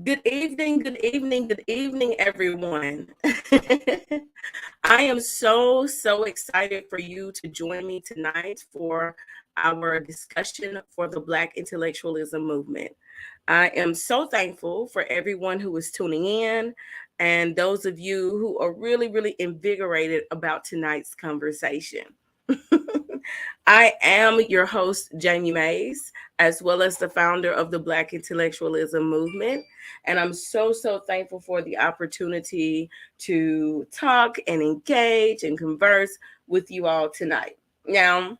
Good evening, everyone. I am so excited for you to join me tonight for our discussion for the Black intellectualism movement. I am so thankful for everyone who is tuning in and those of you who are really invigorated about tonight's conversation. I am your host, Jamie Mays, as well as the founder of the Black Intellectualism Movement. And I'm so thankful for the opportunity to talk and engage and converse with you all tonight. Now,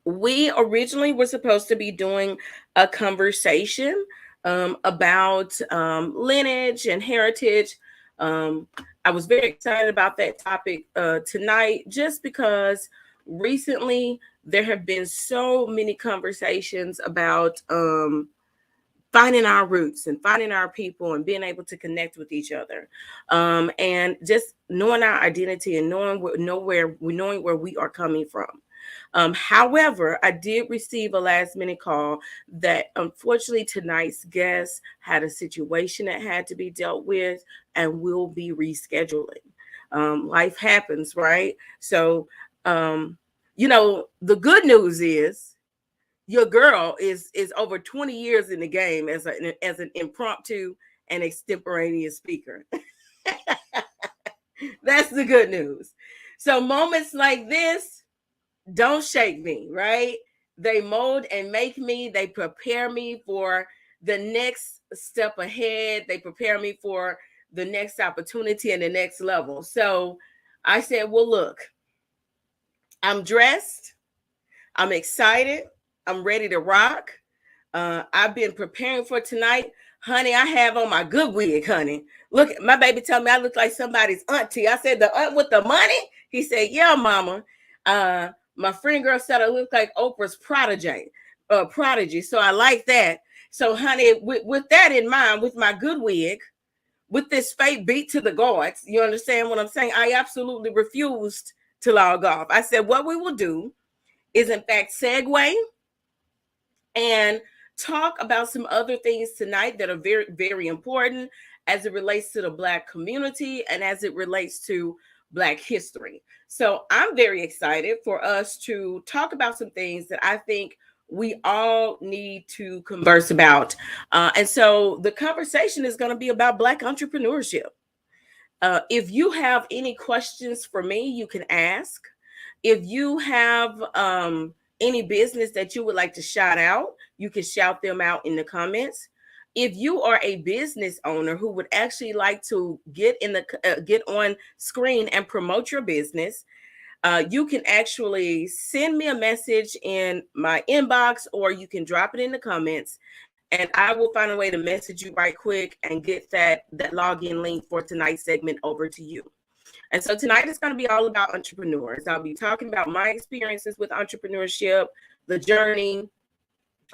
we originally were supposed to be doing a conversation about lineage and heritage. Um, I was very excited about that topic tonight just because recently there have been so many conversations about finding our roots and finding our people and being able to connect with each other, and just knowing our identity and knowing where we are coming from. However, I did receive a last minute call that unfortunately tonight's guest had a situation that had to be dealt with and will be rescheduling. Life happens, right? So, um, the good news is your girl is over 20 years in the game as an impromptu and extemporaneous speaker. That's the good news. So moments like this don't shake me, right? They mold and make me, they prepare me for the next step ahead. They prepare me for the next opportunity and the next level. So I said, well, look, I'm dressed, I'm excited, I'm ready to rock. I've been preparing for tonight. Honey, I have on my good wig, honey. Look, my baby told me I look like somebody's auntie. I said, the aunt with the money? He said, yeah, mama. My friend girl said I look like Oprah's prodigy. So I like that. So, honey, with that in mind, with my good wig, with this fake beat to the guards, you understand what I'm saying? I absolutely refused to log off. I said, what we will do is, in fact, segue and talk about some other things tonight that are very important as it relates to the Black community and as it relates to Black history. So I'm very excited for us to talk about some things that I think we all need to converse about. And so the conversation is going to be about Black entrepreneurship. If you have any questions for me, you can ask. If you have any business that you would like to shout out, you can shout them out in the comments. If you are a business owner who would actually like to get on screen and promote your business, you can actually send me a message in my inbox, or you can drop it in the comments, and I will find a way to message you right quick and get that login link for tonight's segment over to you. And so tonight is going to be all about entrepreneurs. I'll be talking about my experiences with entrepreneurship, the journey,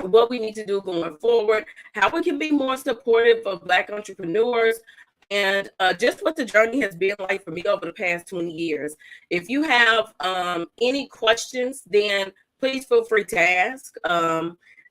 what we need to do going forward, how we can be more supportive of Black entrepreneurs, and just what the journey has been like for me over the past 20 years. If you have any questions, then please feel free to ask.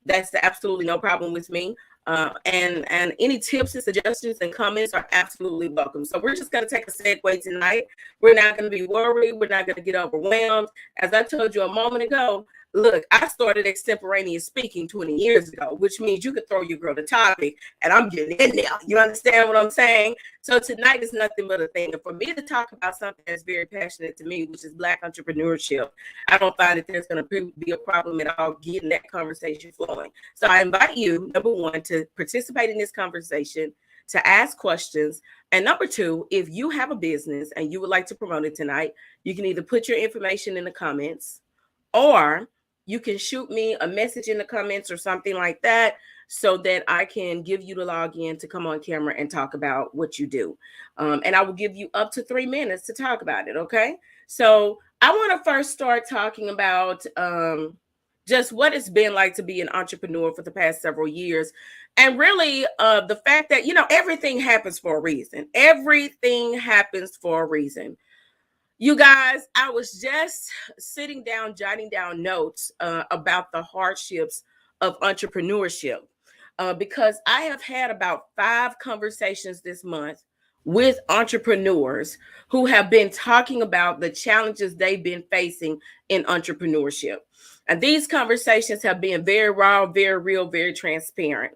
That's absolutely no problem with me. And any tips and suggestions and comments are absolutely welcome. So we're just going to take a segue tonight. We're not going to be worried. We're not going to get overwhelmed. As I told you a moment ago, look, I started extemporaneous speaking 20 years ago, which means you could throw your girl the topic and I'm getting in there. You understand what I'm saying? So tonight is nothing but a thing. And for me to talk about something that's very passionate to me, which is Black entrepreneurship, I don't find that there's going to be a problem at all getting that conversation flowing. So I invite you, number one, to participate in this conversation, to ask questions. And number two, if you have a business and you would like to promote it tonight, you can either put your information in the comments, or you can shoot me a message in the comments or something like that, so that I can give you the login to come on camera and talk about what you do. And I will give you up to 3 minutes to talk about it. Okay. So I want to first start talking about just what it's been like to be an entrepreneur for the past several years. And really the fact that, everything happens for a reason. Everything happens for a reason. You guys, I was just sitting down, jotting down notes about the hardships of entrepreneurship. because I have had about 5 conversations this month with entrepreneurs who have been talking about the challenges they've been facing in entrepreneurship. And these conversations have been very raw, very real, very transparent.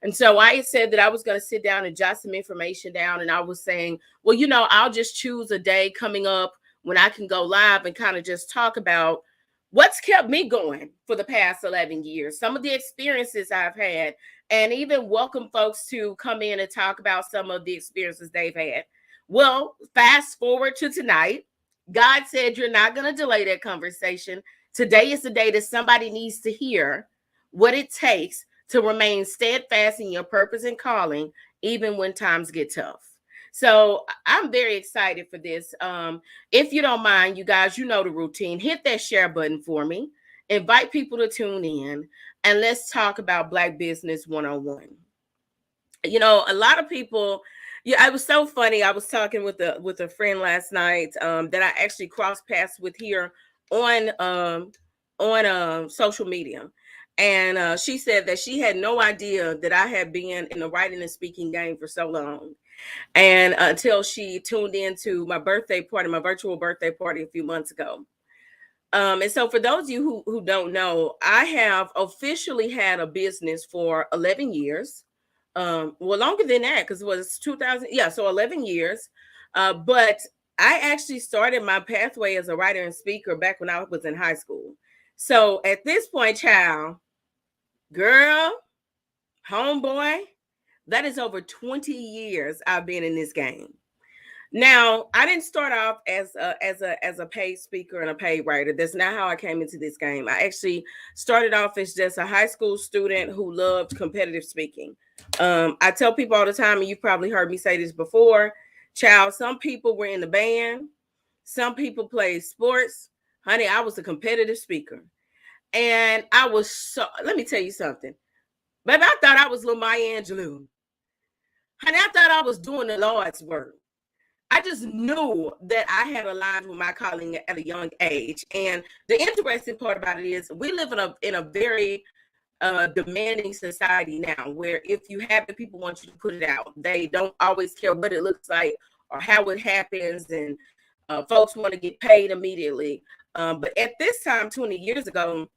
And so I said that I was going to sit down and jot some information down. And I was saying, well, I'll just choose a day coming up when I can go live and kind of just talk about what's kept me going for the past 11 years, some of the experiences I've had, and even welcome folks to come in and talk about some of the experiences they've had. Well, fast forward to tonight. God said you're not going to delay that conversation. Today is the day that somebody needs to hear what it takes to remain steadfast in your purpose and calling, even when times get tough. So I'm very excited for this. If you don't mind, you guys, you know the routine. Hit that share button for me. Invite people to tune in, and let's talk about Black Business 101. A lot of people, it was so funny. I was talking with a friend last night that I actually crossed paths with here on social media. And she said that she had no idea that I had been in the writing and speaking game for so long. And until she tuned into my birthday party, my virtual birthday party a few months ago. And so for those of you who don't know, I have officially had a business for 11 years. Well, longer than that, because it was 2000. Yeah, so 11 years. But I actually started my pathway as a writer and speaker back when I was in high school. So at this point, child, girl, homeboy, that is over 20 years I've been in this game. Now, I didn't start off as a paid speaker and a paid writer. That's not how I came into this game. I actually started off as just a high school student who loved competitive speaking. I tell people all the time, and you've probably heard me say this before, child, some people were in the band, some people played sports. Honey, I was a competitive speaker. And I was let me tell you something. Baby, I thought I was little Maya Angelou. Honey, I thought I was doing the Lord's work. I just knew that I had aligned with my calling at a young age. And the interesting part about it is we live in a very demanding society now, where if you have it, people want you to put it out. They don't always care what it looks like or how it happens. And folks want to get paid immediately. But at this time, 20 years ago,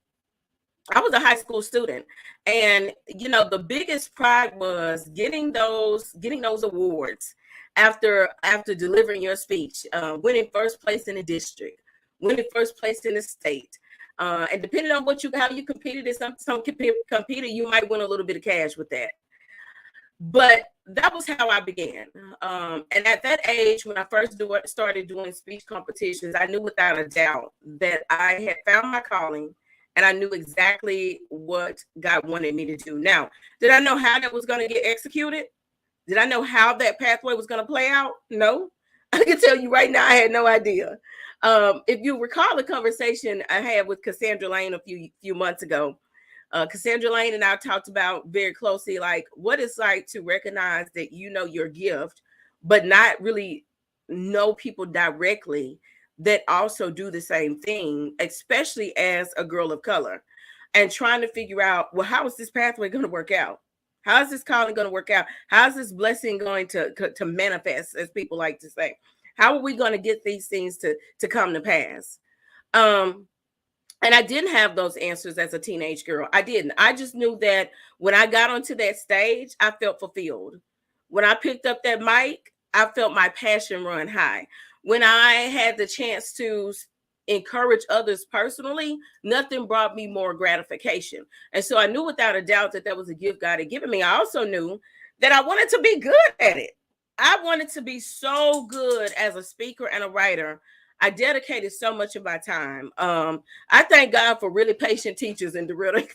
I was a high school student, and the biggest pride was getting those awards after delivering your speech, winning first place in the district, winning first place in the state, and depending on how you competed, some competed, you might win a little bit of cash with that. But that was how I began. And at that age, when I first started doing speech competitions, I knew without a doubt that I had found my calling. And I knew exactly what God wanted me to do. Now, did I know how that was going to get executed? Did I know how that pathway was going to play out? No. I can tell you right now, I had no idea. If you recall the conversation I had with Cassandra Lane a few months ago, Cassandra Lane and I talked about very closely, like what it's like to recognize that your gift, but not really know people directly that also do the same thing, especially as a girl of color, and trying to figure out, well, how is this pathway going to work out? How is this calling going to work out? How is this blessing going to manifest, as people like to say? How are we going to get these things to come to pass? And I didn't have those answers as a teenage girl. I didn't. I just knew that when I got onto that stage, I felt fulfilled. When I picked up that mic, I felt my passion run high. When I had the chance to encourage others personally, nothing brought me more gratification. And so I knew without a doubt that was a gift God had given me. I also knew that I wanted to be good at it. I wanted to be so good as a speaker and a writer. I dedicated so much of my time. I thank God for really patient teachers in Doretta,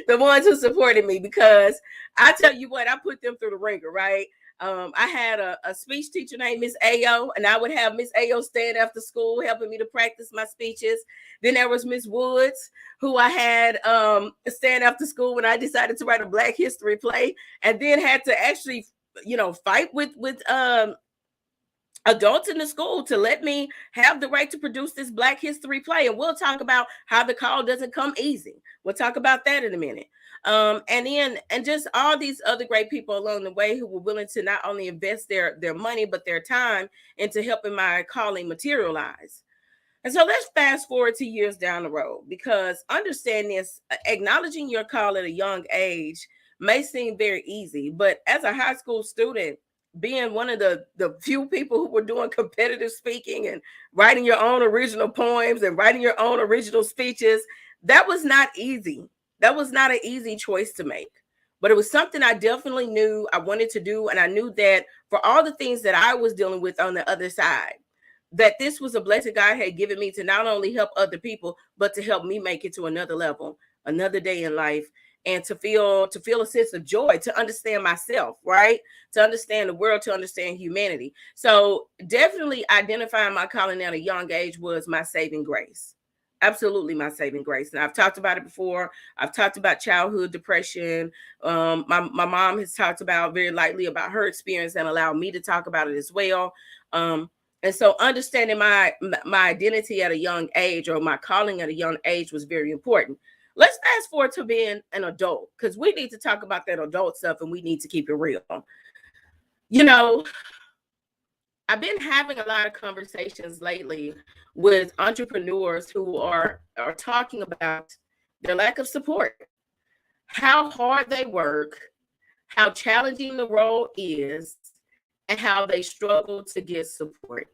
the ones who supported me, because I tell you what, I put them through the ringer, right? I had a speech teacher named Miss Ayo, and I would have Miss Ayo stand after school helping me to practice my speeches. Then there was Miss Woods, who I had stand after school when I decided to write a Black History play, and then had to actually, fight with adults in the school to let me have the right to produce this Black History play. And we'll talk about how the call doesn't come easy. We'll talk about that in a minute. And just all these other great people along the way who were willing to not only invest their money but their time into helping my calling materialize. And so let's fast forward to years down the road, because understand this, acknowledging your call at a young age may seem very easy, but as a high school student, being one of the few people who were doing competitive speaking and writing your own original poems and writing your own original speeches, that was not easy. That was not an easy choice to make. But it was something I definitely knew I wanted to do. And I knew that for all the things that I was dealing with on the other side, that this was a blessing God had given me to not only help other people, but to help me make it to another level, another day in life, and to feel a sense of joy, to understand myself, right? To understand the world, to understand humanity. So definitely identifying my calling at a young age was my saving grace. Absolutely my saving grace. And I've talked about it before. I've talked about childhood depression. My mom has talked about very lightly about her experience and allowed me to talk about it as well. And so understanding my identity at a young age, or my calling at a young age, was very important. Let's fast forward to being an adult, because we need to talk about that adult stuff and we need to keep it real. You know, I've been having a lot of conversations lately with entrepreneurs who are talking about their lack of support, how hard they work, how challenging the role is, and how they struggle to get support.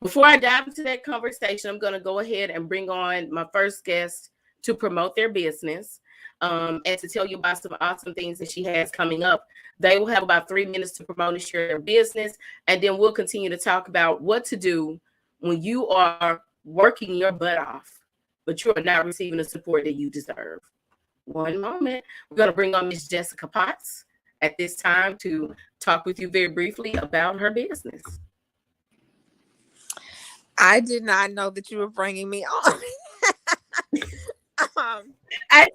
Before I dive into that conversation, I'm going to go ahead and bring on my first guest to promote their business, and to tell you about some awesome things that she has coming up. They will have about 3 minutes to promote and share their business, and then we'll continue to talk about what to do when you are working your butt off, but you are not receiving the support that you deserve. One moment. We're going to bring on Miss Jessica Potts at this time to talk with you very briefly about her business. I did not know that you were bringing me on. um, I,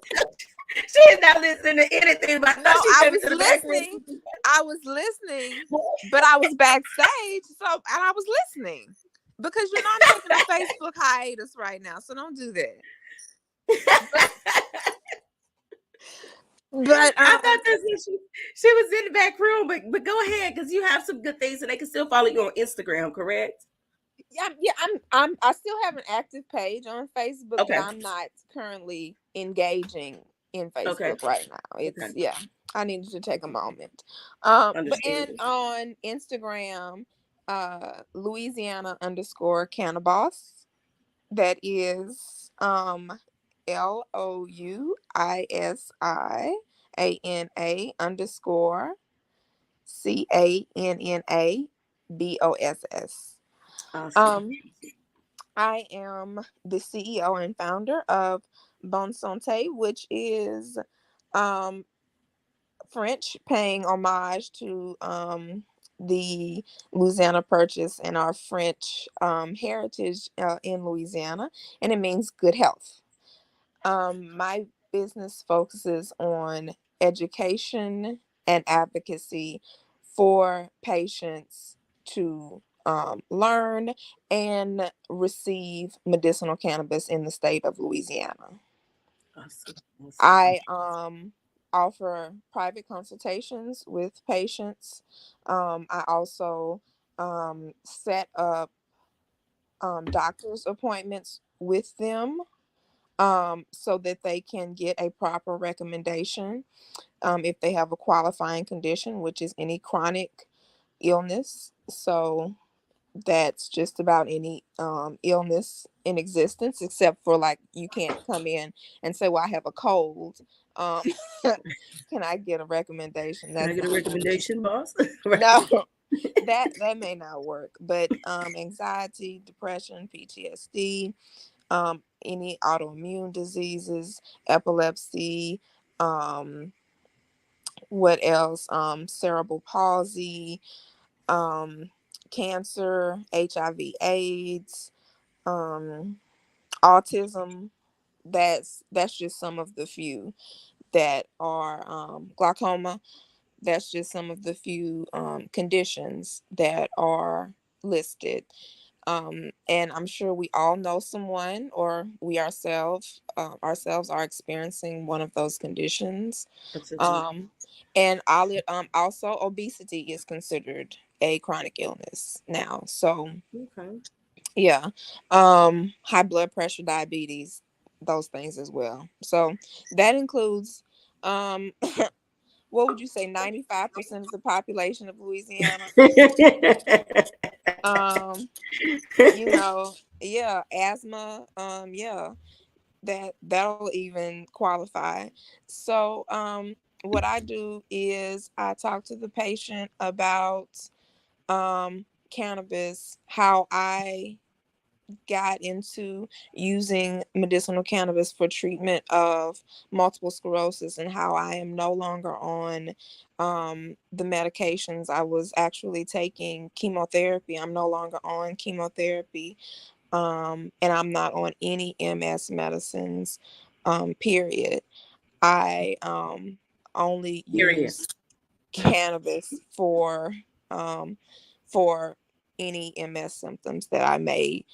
she is not listening to anything, but I no, know she I came was into the back room. listening. I was listening, but I was backstage, and I was listening because I'm taking a Facebook hiatus right now, so don't do that. But I thought she was in the back room, but go ahead, because you have some good things, and they can still follow you on Instagram, correct? yeah, I still have an active page on Facebook, but Okay. I'm not currently engaging in Okay. Facebook right now. Okay. I needed to take a moment. But Understood. and on Instagram, Louisiana underscore Cannaboss. That is LOUISIANA underscore CANNABOSS. Awesome. Um, I am the CEO and founder of Bon Santé, which is um, French, paying homage to the Louisiana Purchase and our French heritage in Louisiana, and it means good health. My business focuses on education and advocacy for patients to learn and receive medicinal cannabis in the state of Louisiana. Awesome. Awesome. I offer private consultations with patients. I also set up doctor's appointments with them so that they can get a proper recommendation if they have a qualifying condition, which is any chronic illness. So that's just about any illness in existence, except for like you can't come in and say, "Well, I have a cold. Um, can I get a recommendation?" Can I That's get a not recommendation, boss? Right. no. That may not work, but anxiety, depression, PTSD, any autoimmune diseases, epilepsy, um, what else? Cerebral palsy, um, cancer, HIV/AIDS, um, autism. That's just some of the few that are glaucoma. That's just some of the few conditions that are listed. And I'm sure we all know someone, or we ourselves are experiencing one of those conditions. Absolutely. Um, and also obesity is considered a chronic illness now. So Okay. yeah, high blood pressure, diabetes, those things as well. So that includes, um, what would you say, 95% of the population of Louisiana? Um, yeah, asthma, yeah, that'll even qualify. So, what I do is I talk to the patient about cannabis, how I got into using medicinal cannabis for treatment of multiple sclerosis, and how I am no longer on the medications. I was actually taking chemotherapy. I'm no longer on chemotherapy, and I'm not on any MS medicines, period. I only Period. use cannabis um, for any MS symptoms that I may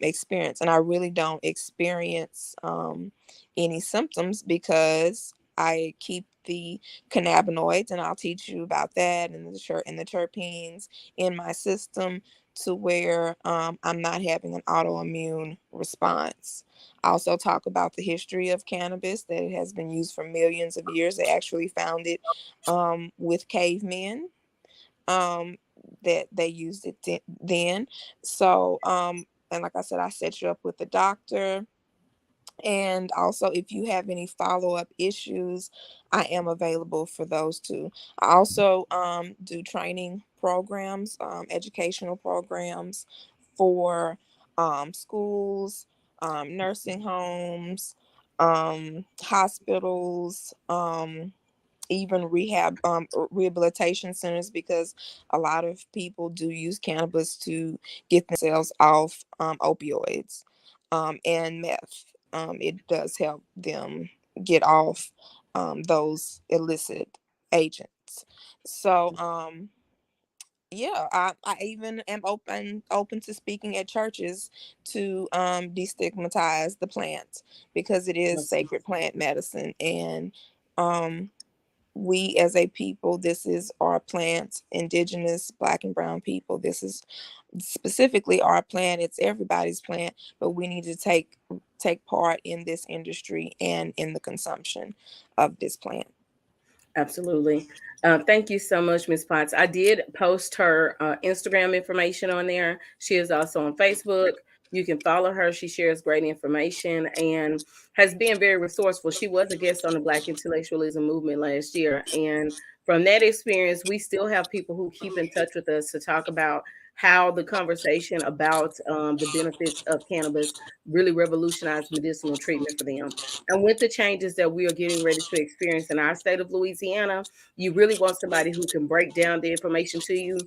experience, and I really don't experience any symptoms because I keep the cannabinoids, and I'll teach you about that, and the terpenes in my system, to where I'm not having an autoimmune response. I also talk about the history of cannabis, that it has been used for millions of years. They actually found it with cavemen, um, that they used it then. So, and like I said, I set you up with the doctor. And also, if you have any follow up issues, I am available for those too. I also do training programs, educational programs for schools, nursing homes, hospitals, even rehabilitation centers, because a lot of people do use cannabis to get themselves off opioids and meth. It does help them get off those illicit agents. So yeah, I even am open to speaking at churches to destigmatize the plant, because it is Awesome. sacred plant medicine. And um we as a people, this is our plant. Indigenous, black and brown people, this is specifically our plant. It's everybody's plant, but we need to take part in this industry and in the consumption of this plant. Absolutely. Thank you so much, Miss Potts. I did post her Instagram information on there. She is also on Facebook. You can follow her. She shares great information and has been very resourceful. She was a guest on the Black Intellectualism Movement last year. And from that experience, we still have people who keep in touch with us to talk about how the conversation about the benefits of cannabis really revolutionized medicinal treatment for them. And with the changes that we are getting ready to experience in our state of Louisiana, you really want somebody who can break down the information to you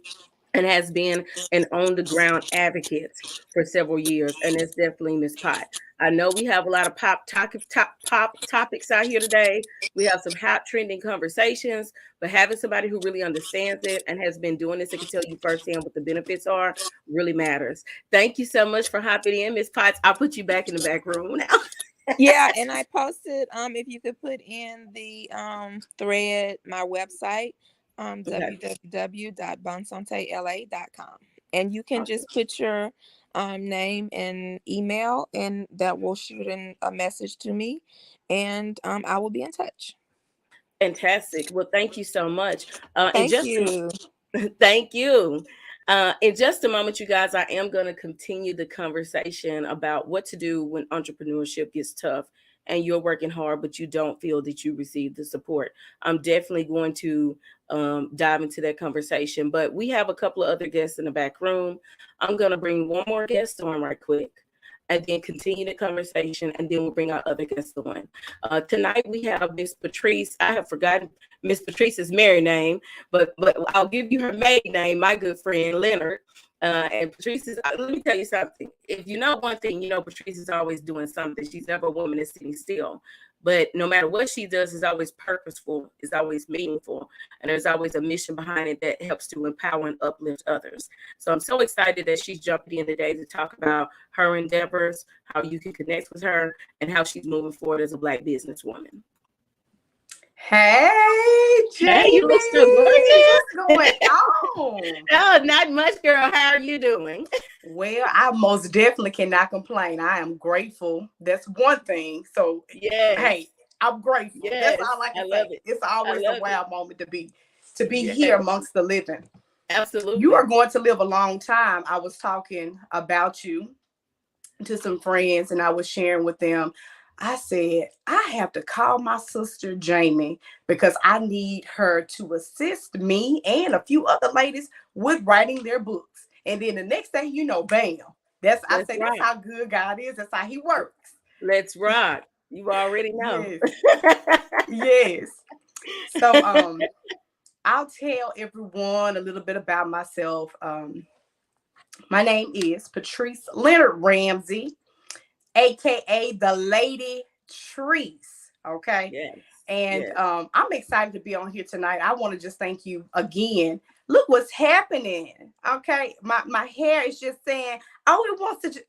and has been an on the ground advocate for several years. And it's definitely Miss Pot. I know we have a lot of pop topics out here today. We have some hot trending conversations, but having somebody who really understands it and has been doing this and can tell you firsthand what the benefits are really matters. Thank you so much for hopping in, Miss Potts. I'll put you back in the back room now. Yeah, and I posted, if you could put in the thread, my website, Okay. www.bonsantela.com, and you can just put your name and email, and that will shoot in a message to me, and I will be in touch. Fantastic. Well, thank you so much. And Thank you. thank you. In just a moment, you guys, I am going to continue the conversation about what to do when entrepreneurship gets tough and you're working hard, but you don't feel that you receive the support. I'm definitely going to dive into that conversation. But we have a couple of other guests in the back room. I'm going to bring one more guest on right quick and then continue the conversation, and then we'll bring our other guests on. Tonight we have Miss Patrice. I have forgotten Miss Patrice's married name, but I'll give you her maiden name, my good friend Leonard. And Patrice is. Let me tell you something. If you know one thing, you know Patrice is always doing something. She's never a woman that's sitting still. But no matter what she does, is always purposeful, is always meaningful, and there's always a mission behind it that helps to empower and uplift others. So I'm so excited that she's jumping in today to talk about her endeavors, how you can connect with her, and how she's moving forward as a Black businesswoman. Hey, Hey, Jamie, you look so what's gorgeous. going on? Oh, not much, girl. How are you doing? Well, I most definitely cannot complain. I am grateful. That's one thing. So, Yes, hey, I'm grateful. That's yes, all I I can love say. it. It's I always a love it. wild moment to be here Yes, amongst the living. You absolutely. are going to live a long time. I was talking about you to some friends and I was sharing with them. I said, I have to call my sister Jamie because I need her to assist me and a few other ladies with writing their books. And then the next thing you know, bam. I Let's say that's rock. how good God is. That's how he works. Let's rock. You already know. Yes. Yes. So I'll tell everyone a little bit about myself. My name is Patrice Leonard Ramsey, aka the Lady Trees. Okay. Yes, And yes. I'm excited to be on here tonight. I want to just thank you again. Look what's happening. Okay. My hair is just saying, oh, it wants to.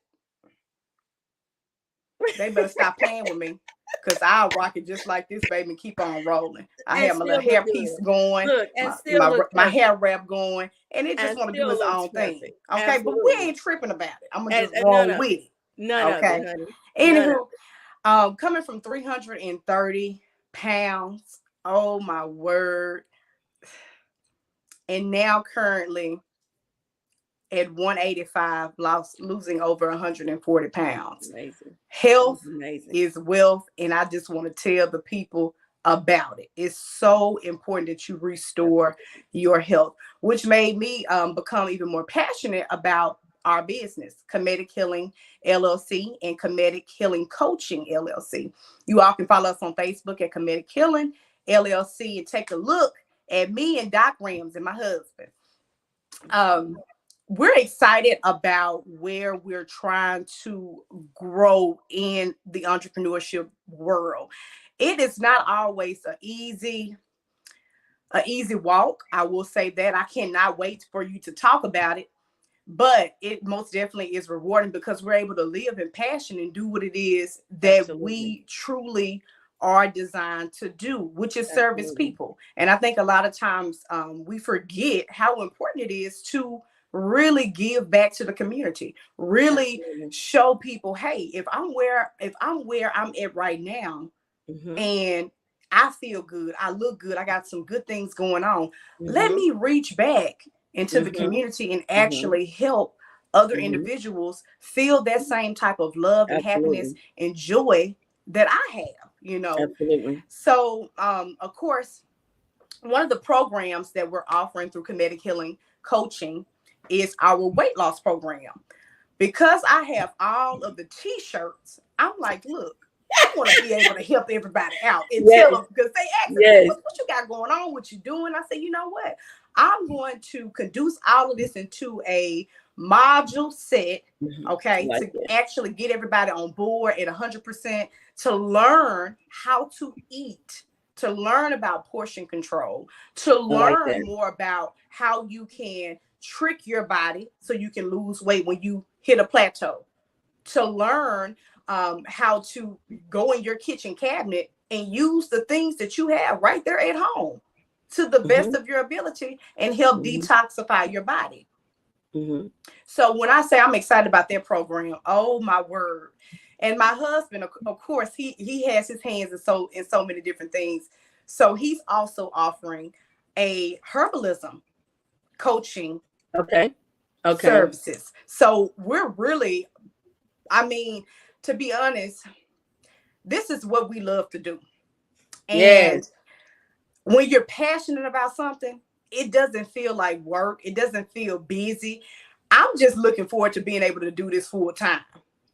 They better stop playing with me. Cause I'll rock it just like this, baby, and keep on rolling. I And have my little still look hair piece good. going, Look, and my still my, look my hair perfect. wrap going, and it just And want to do still its looks own thing. perfect. Okay, but we Absolutely. ain't tripping about it. I'm gonna And, just none roll of with it. it. None of it, Okay. honey. None of Anywho, coming from 330 pounds. Oh my word. And now currently at 185, losing over 140 it. pounds. Amazing. That is Health amazing. is wealth, and I just want to tell the people about it. It's so important that you restore Absolutely. your health, which made me become even more passionate about our business, Comedic Healing LLC and Comedic Healing Coaching LLC. You all can follow us on Facebook at Comedic Healing LLC and take a look at me and Doc Rams and my husband. Um, we're excited about where we're trying to grow in the entrepreneurship world. It is not always a easy walk. I will say that. I cannot wait for you to talk about it, but it most definitely is rewarding because we're able to live in passion and do what it is that Absolutely. we truly are designed to do, which is service Absolutely. people. And I think a lot of times we forget how important it is to really give back to the community, really Absolutely. show people, hey, if I'm where I'm at right now, Mm-hmm. and I feel good, I look good, I got some good things going on. Let Mm-hmm. me reach back into the Mm-hmm. community and Mm-hmm. actually help other Mm-hmm. individuals feel that same type of love and happiness Absolutely. and joy that I have. Absolutely. So, of course, one of the programs that we're offering through Kinetic Healing Coaching is our weight loss program. Because I have all of the t-shirts, I'm like, look, I want to be able to help everybody out and tell Yes. them because they ask me, Yes. what you got going on, what you doing? I say, you know what? I'm going to conduce all of this into a module set, Mm-hmm. I okay, like to that. actually get everybody on board at 100% to learn how to eat, to learn about portion control, to I like learn that. more about how you can trick your body so you can lose weight when you hit a plateau, to learn how to go in your kitchen cabinet and use the things that you have right there at home to the best Mm-hmm. of your ability and help Mm-hmm. detoxify your body. Mm-hmm. So when I say I'm excited about that program, oh my word. And my husband, of course, he has his hands in so many different things. So he's also offering a herbalism coaching Okay. Okay. services. So we're really, I mean, to be honest, this is what we love to do. And Yes. when you're passionate about something, it doesn't feel like work. It doesn't feel busy. I'm just looking forward to being able to do this full time.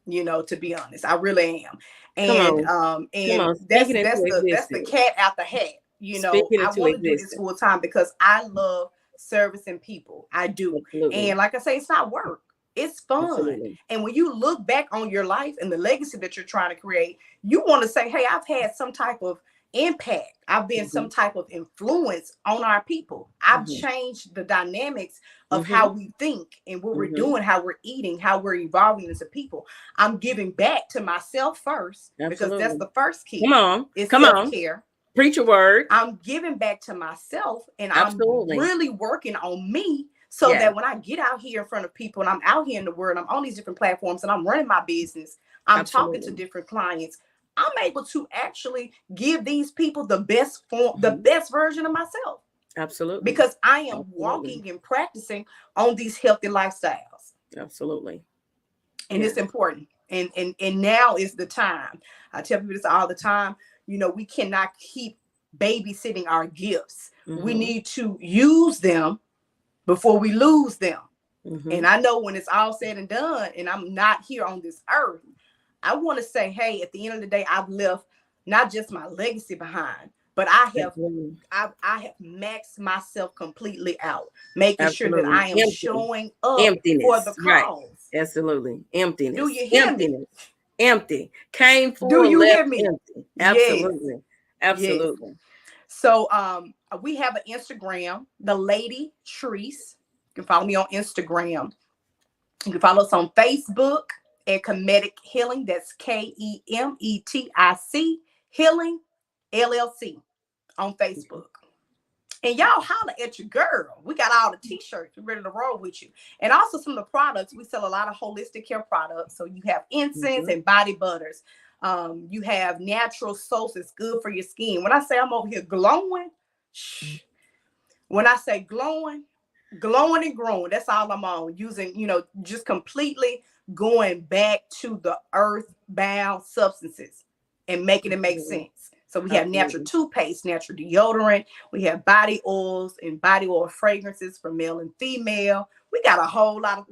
To be honest, I really am. Come And on. Come and on. that's Speaking into that's the existence. cat out the hat. Speaking I into want to do this existence. full time because I love servicing people. I do. Absolutely. And like I say, it's not work. It's fun. Absolutely. And when you look back on your life and the legacy that you're trying to create, you want to say, hey, I've had some type of impact. I've been Mm-hmm. some type of influence on our people. I've Mm-hmm. changed the dynamics of Mm-hmm. how we think and what we're Mm-hmm. doing, how we're eating, how we're evolving as a people. I'm giving back to myself first, because that's Absolutely. the first Come key on. is Come on. self-care. Preach a word. I'm giving back to myself, and I'm Absolutely. really working on me, so Yeah. that when I get out here in front of people and I'm out here in the world, I'm on these different platforms and I'm running my business, I'm talking to Absolutely. different clients, I'm able to actually give these people the best form, the Mm-hmm. best version of myself, Absolutely. because I am Absolutely. walking and practicing on these healthy lifestyles. Absolutely. And Yeah. it's important. And now is the time. I tell people this all the time. We cannot keep babysitting our gifts. We Mm-hmm. need to use them before we lose them. Mm-hmm. And I know when it's all said and done and I'm not here on this earth, I want to say, hey, at the end of the day, I've left not just my legacy behind, but I have Absolutely. maxed myself completely out, making sure that Absolutely. I am Empty. showing up for the Emptiness. Right. cause. Absolutely. Do Emptiness. you hear me? Emptiness. Empty. Came Do full, you left hear me? empty. Yes. Absolutely. Yes. Absolutely. So we have an Instagram, the Lady Treese. You can follow me on Instagram. You can follow us on Facebook at Kemetic Healing. That's KEMETIC Healing LLC on Facebook. And y'all holler at your girl. We got all the t-shirts. We're ready to roll with you. And also some of the products. We sell a lot of holistic care products. So you have incense Mm-hmm. and body butters. You have natural soaps. It's good for your skin. When I say I'm over here glowing, when I say glowing and growing, that's all I'm on. Using, just completely going back to the earth-bound substances and making it make Absolutely. sense. So we have natural Absolutely. toothpaste, natural deodorant. We have body oils and body oil fragrances for male and female. We got a whole lot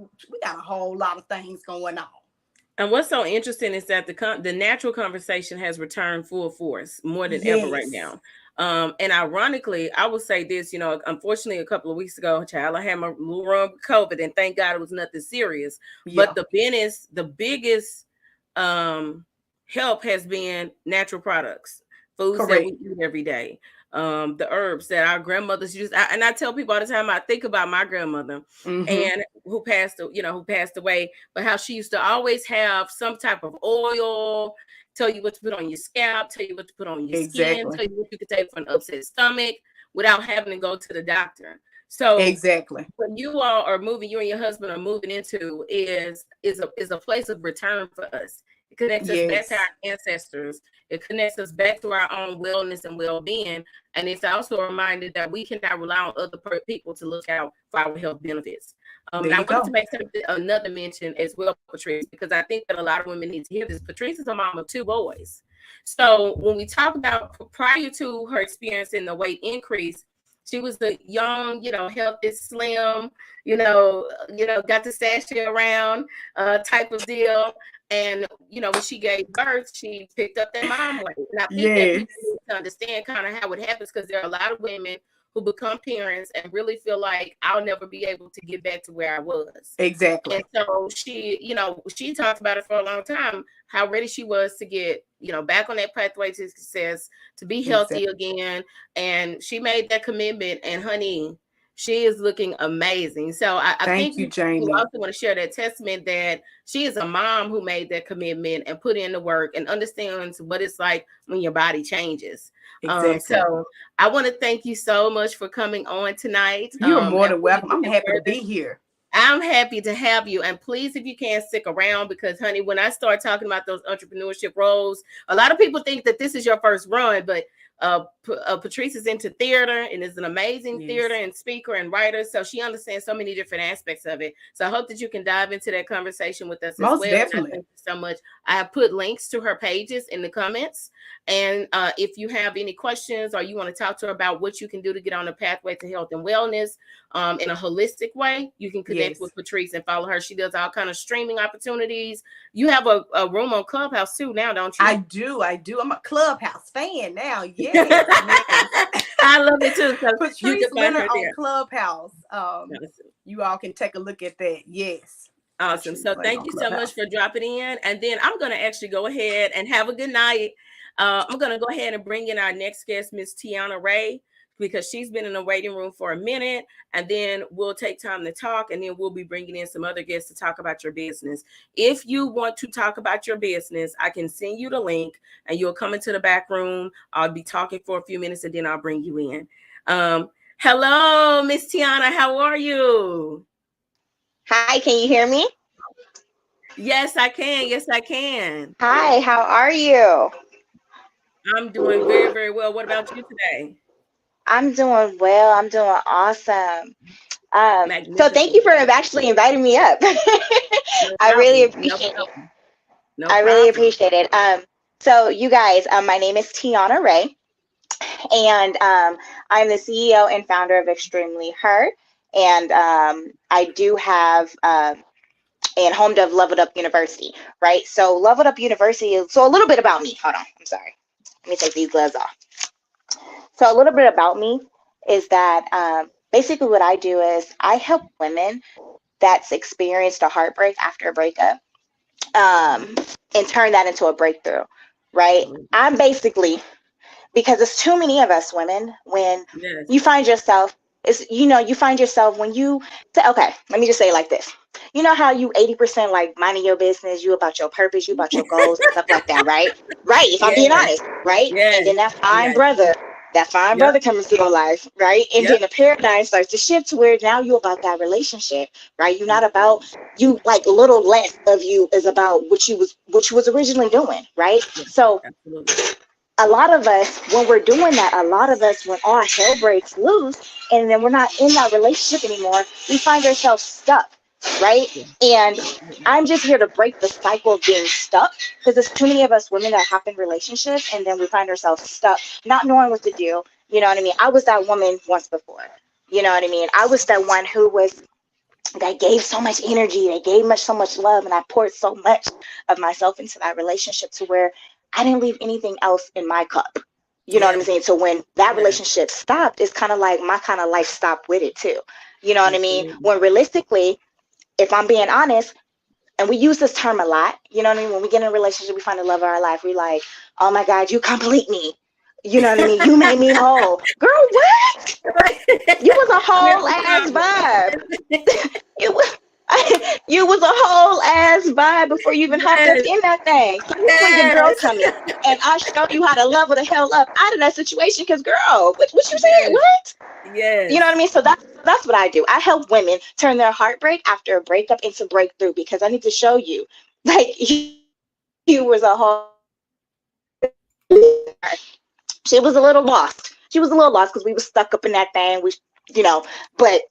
of things going on. And what's so interesting is that the natural conversation has returned full force more than ever right Yes. now. And ironically, I will say this, unfortunately, a couple of weeks ago, child, I had my little run with COVID, and thank God it was nothing serious. Yeah. But the biggest help has been natural products, foods that Correct. we eat every day. The herbs that our grandmothers used. And I tell people all the time, I think about my grandmother Mm-hmm. and who passed away, but how she used to always have some type of oil, tell you what to put on your scalp, tell you what to put on your skin, Exactly. tell you what you could take for an upset stomach without having to go to the doctor. So Exactly. what you all are moving, you and your husband are moving into is a place of return for us. It connects us back Yes. to our ancestors. It connects us back to our own wellness and well-being. And it's also a reminder that we cannot rely on other people to look out for our health benefits. There And I you wanted to go. make another mention as well, Patrice, because I think that a lot of women need to hear this. Patrice is a mom of 2 boys. So when we talk about prior to her experiencing the weight increase, she was a young, healthy, slim, got the sashay around type of deal. And, when she gave birth, she picked up that mom weight. And I think that Yes. people need to understand kind of how it happens, because there are a lot of women who become parents and really feel like I'll never be able to get back to where I was. Exactly. And so she talked about it for a long time, how ready she was to get, back on that pathway to success, to be healthy again. And she made that commitment, and honey, she is looking amazing. So I Thank think you, you Jamie. also want to share that testament that she is a mom who made that commitment and put in the work and understands what it's like when your body changes. Exactly. So I want to thank you so much for coming on tonight. You're more And than welcome. I'm happy to be here. I'm happy to have you. And please, if you can, stick around, because, honey, when I start talking about those entrepreneurship roles, a lot of people think that this is your first run, but Patrice is into theater and is an amazing theater and speaker and writer. So she understands so many different aspects of it. So I hope that you can dive into that conversation with us Most as well. definitely. Thank you so much. I have put links to her pages in the comments. And if you have any questions or you want to talk to her about what you can do to get on the pathway to health and wellness in a holistic way, you can connect with Patrice and follow her. She does all kind of streaming opportunities. You have a room on Clubhouse too now, don't you? I do. I'm a Clubhouse fan now. Yes. I love it too. So Patrice Leonard on Clubhouse. You all can take a look at that. Yes. Awesome. So thank you so much for dropping in. And then I'm going to actually go ahead and have a good night. I'm going to go ahead and bring in our next guest, Miss Tiana Ray, because she's been in the waiting room for a minute. And then we'll take time to talk. And then we'll be bringing in some other guests to talk about your business. If you want to talk about your business, I can send you the link and you'll come into the back room. I'll be talking for a few minutes and then I'll bring you in. Hello, Miss Tiana. How are you? Hi, can you hear me? Yes, I can. Yes, I can. Hi, how are you? I'm doing very, very well. What about you today? I'm doing well. I'm doing awesome. So thank Magnificent. you for actually inviting me up. No I really problem. No appreciate it. problem. No I really problem. appreciate it. So you guys, my name is Tiana Ray, and I'm the CEO and founder of Extremely Her, and I do have and home of Leveled Up University, right? So Leveled Up University is so a little bit about me. Hold on, I'm sorry. Let me take these gloves off. So a little bit about me is that basically what I do is I help women that's experienced a heartbreak after a breakup um, and turn that into a breakthrough, right? Absolutely. I'm basically, because it's too many of us women when Yes. you find yourself, you find yourself when you say, okay, let me just say it like this. You know how you 80% like minding your business, you about your purpose, you about your goals and stuff like that, right? Right, if I'm Yes. being honest, right? And Yes. then Yes. that fine Yep. brother comes into your life, right? And Yep. then the paradigm starts to shift to where now you're about that relationship, right? You're not about Absolutely. you like a little less of you is about what you was originally doing, right? Yes. So Absolutely. a lot of us, when we're doing that, a lot of us, when all hell breaks loose and then we're not in that relationship anymore, we find ourselves stuck, right? Yeah. And Absolutely. I'm just here to break the cycle of being stuck because there's too many of us women that hop in relationships and then we find ourselves stuck, not knowing what to do. You know what I mean? I was that woman once before. You know what I mean? I was that one who was that gave so much energy, they gave so much love, and I poured so much of myself into that relationship to where I didn't leave anything else in my cup. You know what I'm Yes. saying? So when that Yes. relationship stopped, it's kind of like my kind of life stopped with it too. You know what I mean? Absolutely. When realistically, if I'm being honest, and we use this term a lot, you know what I mean? When we get in a relationship, we find the love of our life. We like, oh my God, you complete me. You know what I mean? You made me whole. Girl, what? You was a Here's whole the ass problem. vibe. You was, you was a whole ass vibe before you even hopped up Yes. in that thing. So that's when your girl Yes. come in and I show you how to level the hell up out of that situation. Because girl, what you saying? Yes. What? You know what Yes. I mean? So that's what I do. I help women turn their heartbreak after a breakup into breakthrough because I need to show you, like you was a whole. She was a little lost. She was a little lost because we were stuck up in that thing. We, you know, but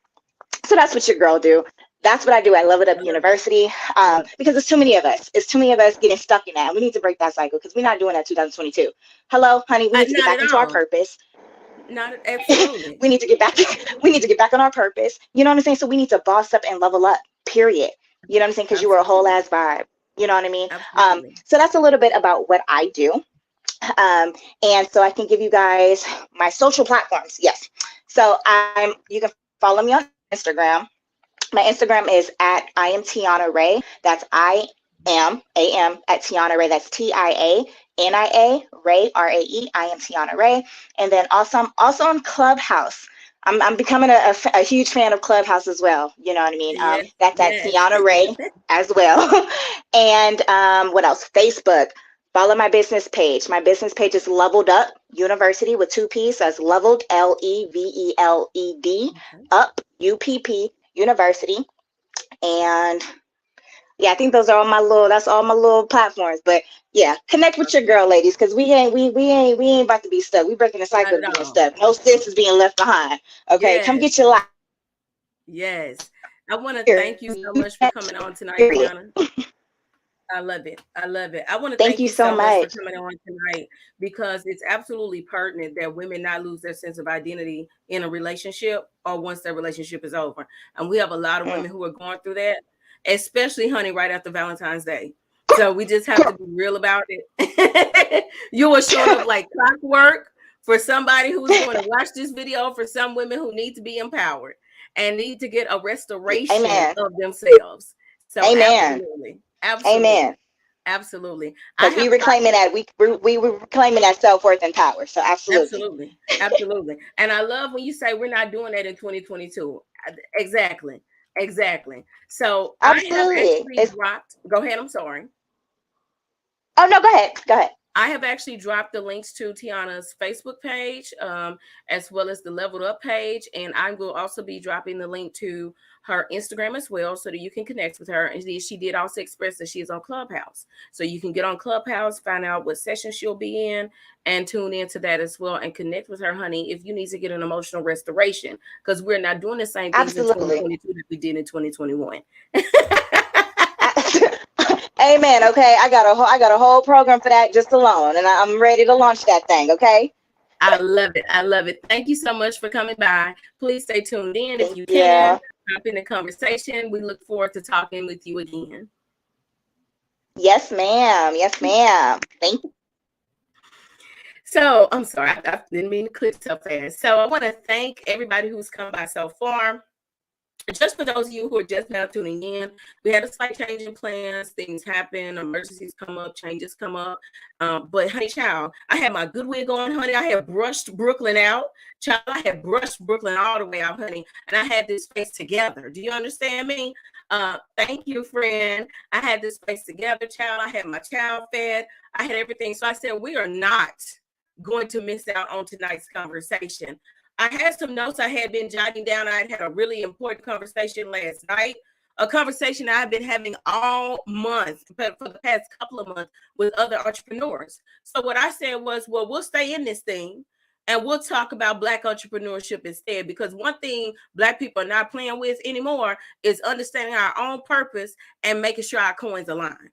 so that's what your girl do. That's what I do. I love it I up love it. university Love it. because it's too many of us. It's too many of us getting stuck in that. We need to break that cycle because we're not doing that 2022. Hello, honey. We need to get Not back at into our all. purpose. Not absolutely. We need to get back. We need to get back on our purpose. You know what I'm saying? So we need to boss up and level up. Period. You know what I'm saying? Because you were a whole Absolutely. ass vibe. You know what I mean? Absolutely. So that's a little bit about what I do. And so I can give you guys my social platforms. Yes. So you can follow me on Instagram. My Instagram is at I am Tiana Ray. That's I am at Tiana Ray. That's TIANIA Ray RAE. I am Tiana Ray. And then also I'm also on Clubhouse. I'm becoming a huge fan of Clubhouse as well. You know what I mean? Yes. That's at Yes. Tiana Ray as well. And what else? Facebook. Follow my business page. My business page is Leveled Up University with two P's. So that's Leveled LEVELED Okay. Up UPP University. And yeah, I think those are all my little. That's all my little platforms. But yeah, connect with your Awesome. girl, ladies, because we ain't about to be stuck. We breaking the Not cycle at of being all. stuck. No sis is being left behind. Okay, come Yes. get your life. Yes. I want to Period. thank you so much for coming on tonight, Tiana. I love it. I love it. I want to Thank thank you you so so much for much. coming on tonight because it's absolutely pertinent that women not lose their sense of identity in a relationship or once their relationship is over. And we have a lot of Mm. women who are going through that, especially, honey, right after Valentine's Day. So we just have to be real about it. You are showing up like clockwork for somebody who's going to watch this video, for some women who need to be empowered and need to get a restoration Amen. of themselves. So Amen. absolutely, Amen. absolutely. I Because have we reclaiming that we were reclaiming that self-worth and power. So absolutely. absolutely, absolutely. And I love when you say we're not doing that in 2022. Exactly, exactly. So I have Absolutely. actually It's dropped. Go ahead. I'm sorry. oh no, go ahead. Go ahead. I have actually dropped the links to Tiana's Facebook page, as well as the Leveled Up page, and I will also be dropping the link to her Instagram as well, so that you can connect with her. And she did also express that she is on Clubhouse, so you can get on Clubhouse, find out what session she'll be in, and tune into that as well, and connect with her, honey, if you need to get an emotional restoration, because we're not doing the same things in Absolutely. 2022 that we did in 2021. Amen. Okay, I got a whole program for that just alone, and I'm ready to launch that thing. Okay. I love it. I love it. Thank you so much for coming by. Please stay tuned in if Thank you can. you. Hop in the conversation. We look forward to talking with you again. Yes, ma'am. Yes, ma'am. Thank you. So I'm sorry, I didn't mean to click so fast. So I want to thank everybody who's come by so far. Just for those of you who are just now tuning in, we had a slight change in plans. Things happen, emergencies come up, changes come up. But honey, child, I had my good wig on, honey. I had brushed Brooklyn out. Child, I had brushed Brooklyn all the way out, honey. And I had this face together. Do you understand me? Thank you, friend. I had this face together, child. I had my child fed. I had everything. So I said, we are not going to miss out on tonight's conversation. I had some notes I had been jotting down. I had a really important conversation last night, a conversation I've been having all month, but for the past couple of months with other entrepreneurs. So what I said was, well, we'll stay in this thing and we'll talk about Black entrepreneurship instead, because one thing Black people are not playing with anymore is understanding our own purpose and making sure our coins align.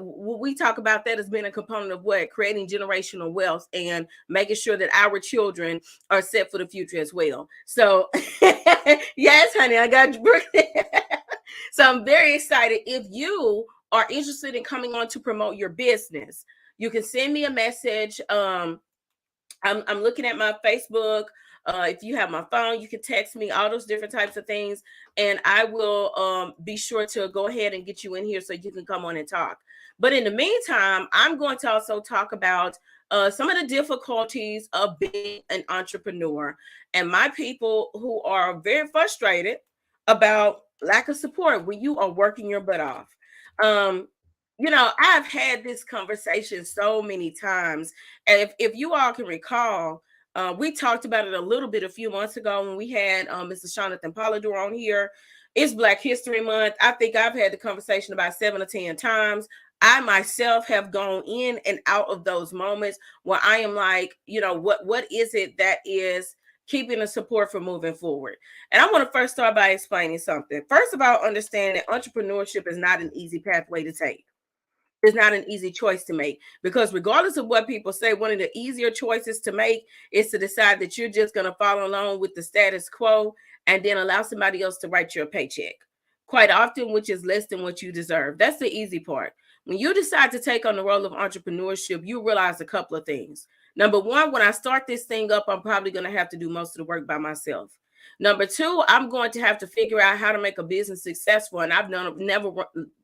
We talk about that as being a component of what? Creating generational wealth and making sure that our children are set for the future as well. So yes, honey, I got you. So I'm very excited. If you are interested in coming on to promote your business, you can send me a message. I'm looking at my Facebook. If you have my phone, you can text me, all those different types of things, and I will be sure to go ahead and get you in here so you can come on and talk. But in the meantime, I'm going to also talk about some of the difficulties of being an entrepreneur and my people who are very frustrated about lack of support when you are working your butt off. Um, I've had this conversation so many times. And if you all can recall, we talked about it a little bit a few months ago when we had Mr. Jonathan Polidor on here. It's Black History Month. I think I've had the conversation about 7 or 10 times. I myself have gone in and out of those moments where I am like, what is it that is keeping the support for moving forward? And I want to first start by explaining something. First of all, understand that entrepreneurship is not an easy pathway to take. It's not an easy choice to make, because regardless of what people say, one of the easier choices to make is to decide that you're just going to follow along with the status quo and then allow somebody else to write you a paycheck, quite often, which is less than what you deserve. That's the easy part. When you decide to take on the role of entrepreneurship, you realize a couple of things. Number one, when I start this thing up, I'm probably going to have to do most of the work by myself. Number two, I'm going to have to figure out how to make a business successful. And I've never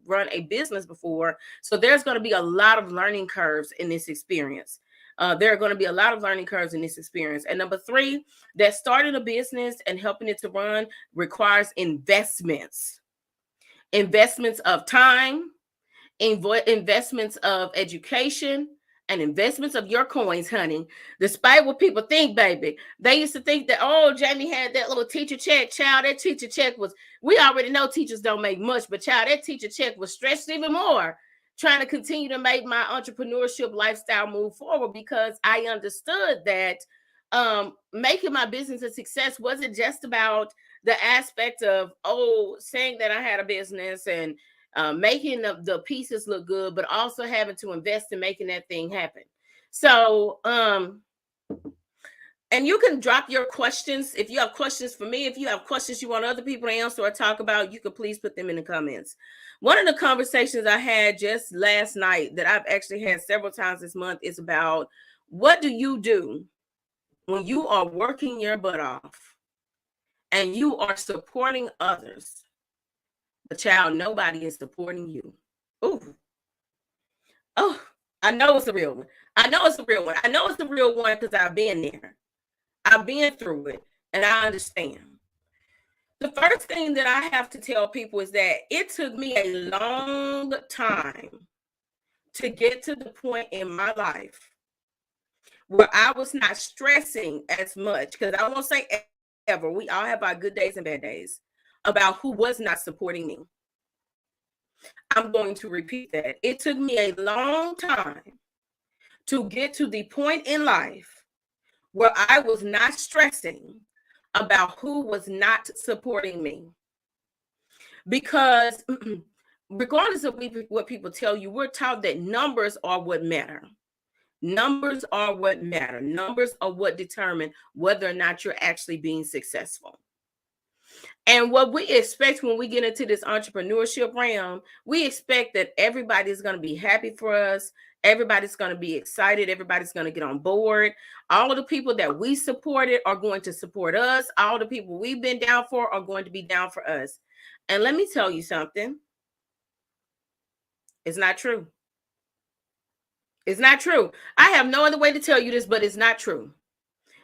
run a business before. So there's going to be a lot of learning curves in this experience. There are going to be a lot of learning curves in this experience. And number three, that starting a business and helping it to run requires investments of time, investments of education, and investments of your coins, honey. Despite what people think, baby. They used to think that, oh, Jamie had that little teacher check. Child, that teacher check was, we already know teachers don't make much, but child, that teacher check was stretched even more, trying to continue to make my entrepreneurship lifestyle move forward, because I understood that making my business a success wasn't just about the aspect of, saying that I had a business and making the pieces look good, but also having to invest in making that thing happen. So, and you can drop your questions. If you have questions for me, if you have questions you want other people to answer or talk about, you can please put them in the comments. One of the conversations I had just last night that I've actually had several times this month is about, what do you do when you are working your butt off and you are supporting others, But child, nobody is supporting you. Ooh. Oh, I know it's a real one. I know it's a real one. I know it's a real one because I've been there. I've been through it and I understand. The first thing that I have to tell people is that it took me a long time to get to the point in my life where I was not stressing as much, because I won't say ever, we all have our good days and bad days, about who was not supporting me. I'm going to repeat that. It took me a long time to get to the point in life where I was not stressing about who was not supporting me. Because regardless of what people tell you, we're taught that numbers are what matter. Numbers are what matter. Numbers are what determine whether or not you're actually being successful. And what we expect when we get into this entrepreneurship realm, we expect that everybody's going to be happy for us. Everybody's going to be excited. Everybody's going to get on board. All of the people that we supported are going to support us. All the people we've been down for are going to be down for us. And let me tell you something. It's not true. It's not true. I have no other way to tell you this, but it's not true.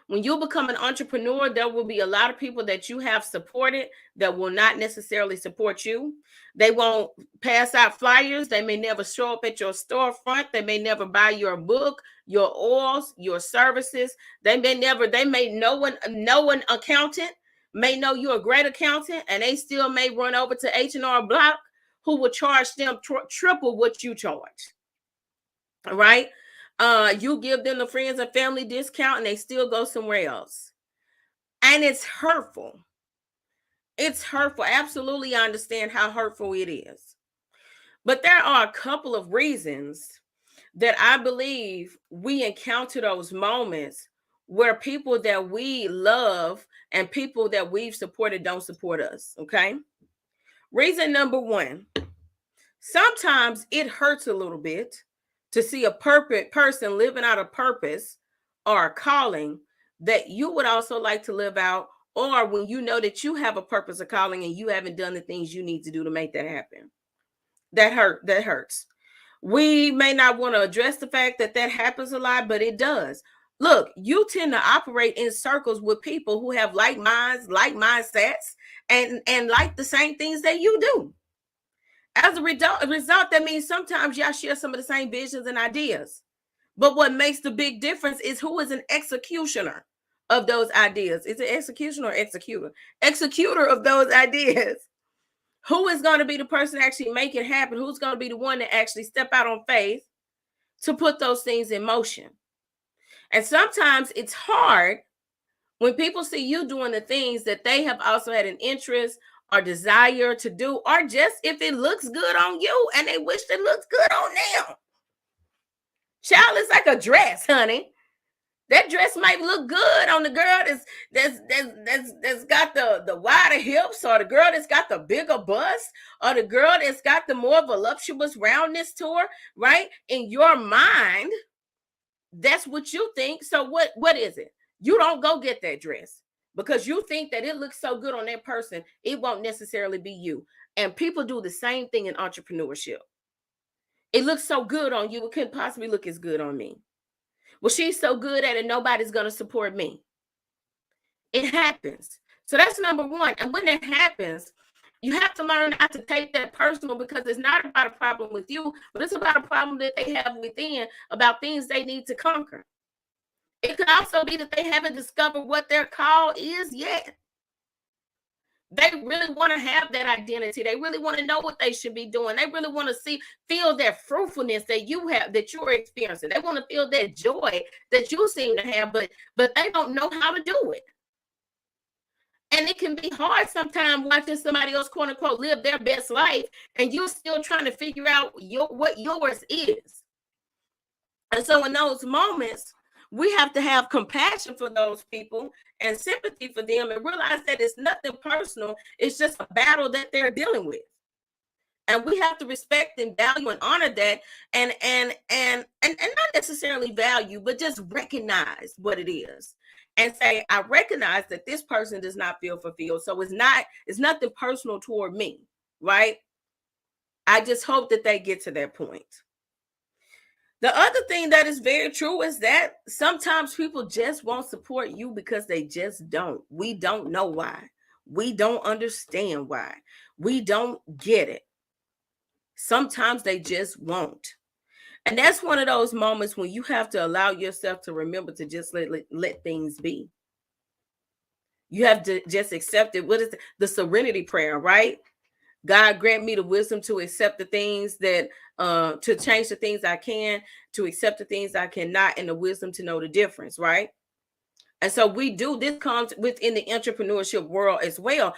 When you become an entrepreneur, there will be a lot of people that you have supported that will not necessarily support you. They won't pass out flyers. They may never show up at your storefront. They may never buy your book, your oils, your services. They may know an accountant, may know you're a great accountant, and they still may run over to H&R Block, who will charge them triple what you charge. All right. You give them the friends and family discount and they still go somewhere else. And it's hurtful. It's hurtful. Absolutely, I understand how hurtful it is. But there are a couple of reasons that I believe we encounter those moments where people that we love and people that we've supported don't support us. Okay. Reason number one, sometimes it hurts a little bit to see a perfect person living out a purpose or a calling that you would also like to live out, or when you know that you have a purpose or calling and you haven't done the things you need to do to make that happen. That hurts. We may not want to address the fact that happens a lot, but it does. Look, you tend to operate in circles with people who have like minds, like mindsets, and like the same things that you do. As a result, that means sometimes y'all share some of the same visions and ideas. But what makes the big difference is who is an executioner of those ideas. Is it executioner or executor? Executor of those ideas. Who is going to be the person to actually make it happen? Who's going to be the one to actually step out on faith to put those things in motion? And sometimes it's hard when people see you doing the things that they have also had an interest or desire to do, or just if it looks good on you and they wish it looks good on them. Child, it's like a dress, honey. That dress might look good on the girl that's got the wider hips, or the girl that's got the bigger bust, or the girl that's got the more voluptuous roundness to her, right? In your mind, that's what you think. So what is it? You don't go get that dress because you think that it looks so good on that person. It won't necessarily be you. And people do the same thing in entrepreneurship. It looks so good on you, it couldn't possibly look as good on me. Well, she's so good at it, nobody's going to support me. It happens. So that's number one. And when that happens, you have to learn not to take that personal, because it's not about a problem with you, but it's about a problem that they have within, about things they need to conquer. It could also be that they haven't discovered what their call is yet. They really want to have that identity. They really want to know what they should be doing. They really want to feel that fruitfulness that you have, that you're experiencing. They want to feel that joy that you seem to have, but they don't know how to do it. And it can be hard sometimes watching somebody else, quote unquote, live their best life, and you're still trying to figure out what yours is. And so in those moments, we have to have compassion for those people and sympathy for them, and realize that it's nothing personal. It's just a battle that they're dealing with. And we have to respect and value and honor that, and not necessarily value, but just recognize what it is and say, I recognize that this person does not feel fulfilled. So it's nothing personal toward me. right? I just hope that they get to that point. The other thing that is very true is that sometimes people just won't support you because they just don't. We don't know why. We don't understand why. We don't get it. Sometimes they just won't. And that's one of those moments when you have to allow yourself to remember to just let things be. You have to just accept it. What is the serenity prayer, right? God grant me the wisdom to accept the things that, to change the things I can, to accept the things I cannot, and the wisdom to know the difference, right? And so we do, this comes within the entrepreneurship world as well.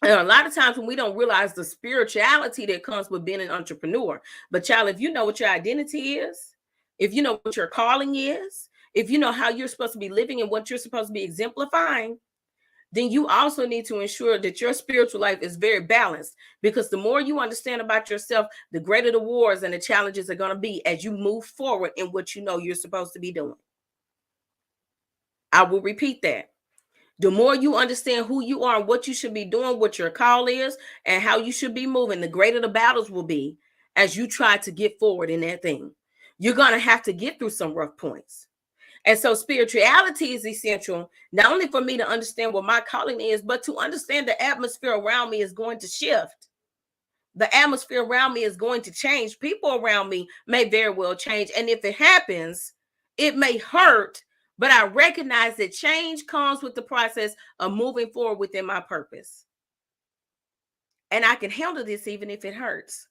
And a lot of times when we don't realize the spirituality that comes with being an entrepreneur. But child, if you know what your identity is, if you know what your calling is, if you know how you're supposed to be living and what you're supposed to be exemplifying, then you also need to ensure that your spiritual life is very balanced, because the more you understand about yourself, the greater the wars and the challenges are going to be as you move forward in what you know you're supposed to be doing. I will repeat that. The more you understand who you are and what you should be doing, what your call is, and how you should be moving, the greater the battles will be as you try to get forward in that thing. You're going to have to get through some rough points. And so spirituality is essential, not only for me to understand what my calling is, but to understand the atmosphere around me is going to shift. The atmosphere around me is going to change. People around me may very well change. And if it happens, it may hurt, but I recognize that change comes with the process of moving forward within my purpose. And I can handle this even if it hurts.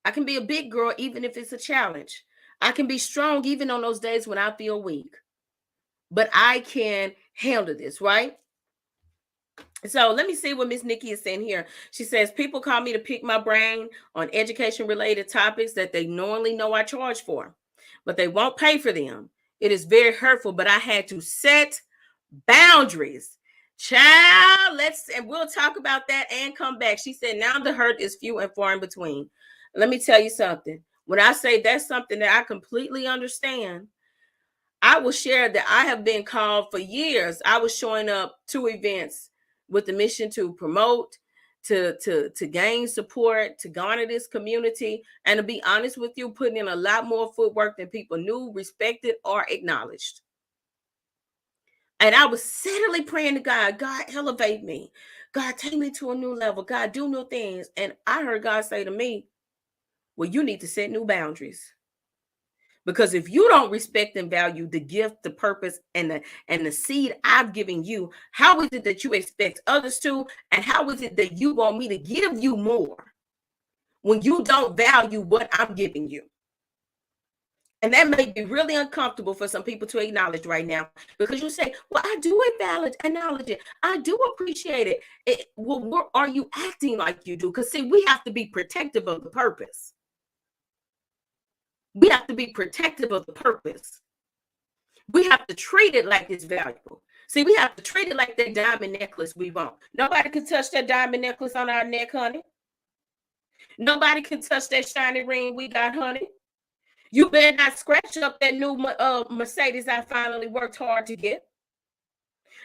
I can be a big girl even if it's a challenge. I can be strong even on those days when I feel weak. But I can handle this, right? So let me see what Miss Nikki is saying here. She says, people call me to pick my brain on education related topics that they normally know I charge for, but they won't pay for them. It is very hurtful, but I had to set boundaries. Child, and we'll talk about that and come back. She said, now the hurt is few and far in between. Let me tell you something. When I say that's something that I completely understand, I will share that I have been called for years. I was showing up to events with the mission to promote, to gain support, to garner this community, and to be honest with you, putting in a lot more footwork than people knew, respected, or acknowledged. And I was steadily praying to God, God, elevate me. God, take me to a new level. God, do new things. And I heard God say to me, well, you need to set new boundaries. Because if you don't respect and value the gift, the purpose, and the seed I've given you, how is it that you expect others to? And how is it that you want me to give you more when you don't value what I'm giving you? And that may be really uncomfortable for some people to acknowledge right now, because you say, well, I do acknowledge it. I do appreciate it. Well, are you acting like you do? Because see, we have to be protective of the purpose. We have to be protective of the purpose. We have to treat it like it's valuable. See, we have to treat it like that diamond necklace we want. Nobody can touch that diamond necklace on our neck, honey. Nobody can touch that shiny ring we got, honey. You better not scratch up that new Mercedes I finally worked hard to get.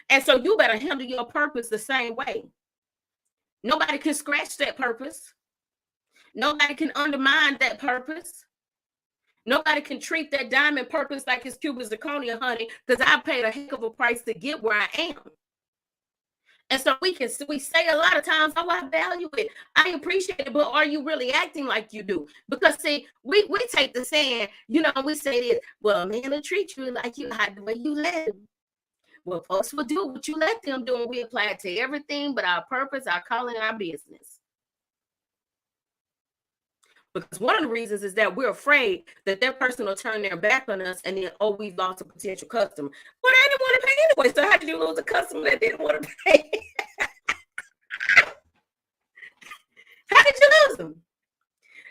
And so you better handle your purpose the same way. Nobody can scratch that purpose. Nobody can undermine that purpose. Nobody can treat that diamond purpose like it's Cuban zirconia, honey, because I paid a heck of a price to get where I am. And so we say a lot of times, oh, I value it, I appreciate it, but are you really acting like you do? Because see, we take the saying, we say this, well, man will treat you like you had the way you let them. Well, folks will do what you let them do, and we apply it to everything but our purpose, our calling, our business. Because one of the reasons is that we're afraid that that person will turn their back on us, and then, oh, we've lost a potential customer. Well, they didn't want to pay anyway. So how did you lose a customer that didn't want to pay? How did you lose them?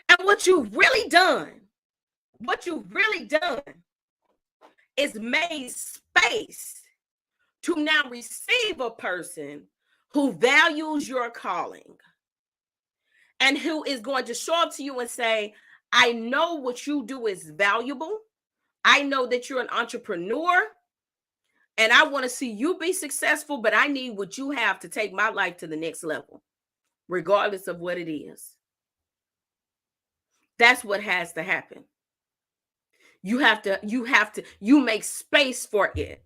And what you've really done is made space to now receive a person who values your calling, and who is going to show up to you and say, I know what you do is valuable. I know that you're an entrepreneur, and I want to see you be successful, but I need what you have to take my life to the next level. regardless of what it is. That's what has to happen. You make space for it.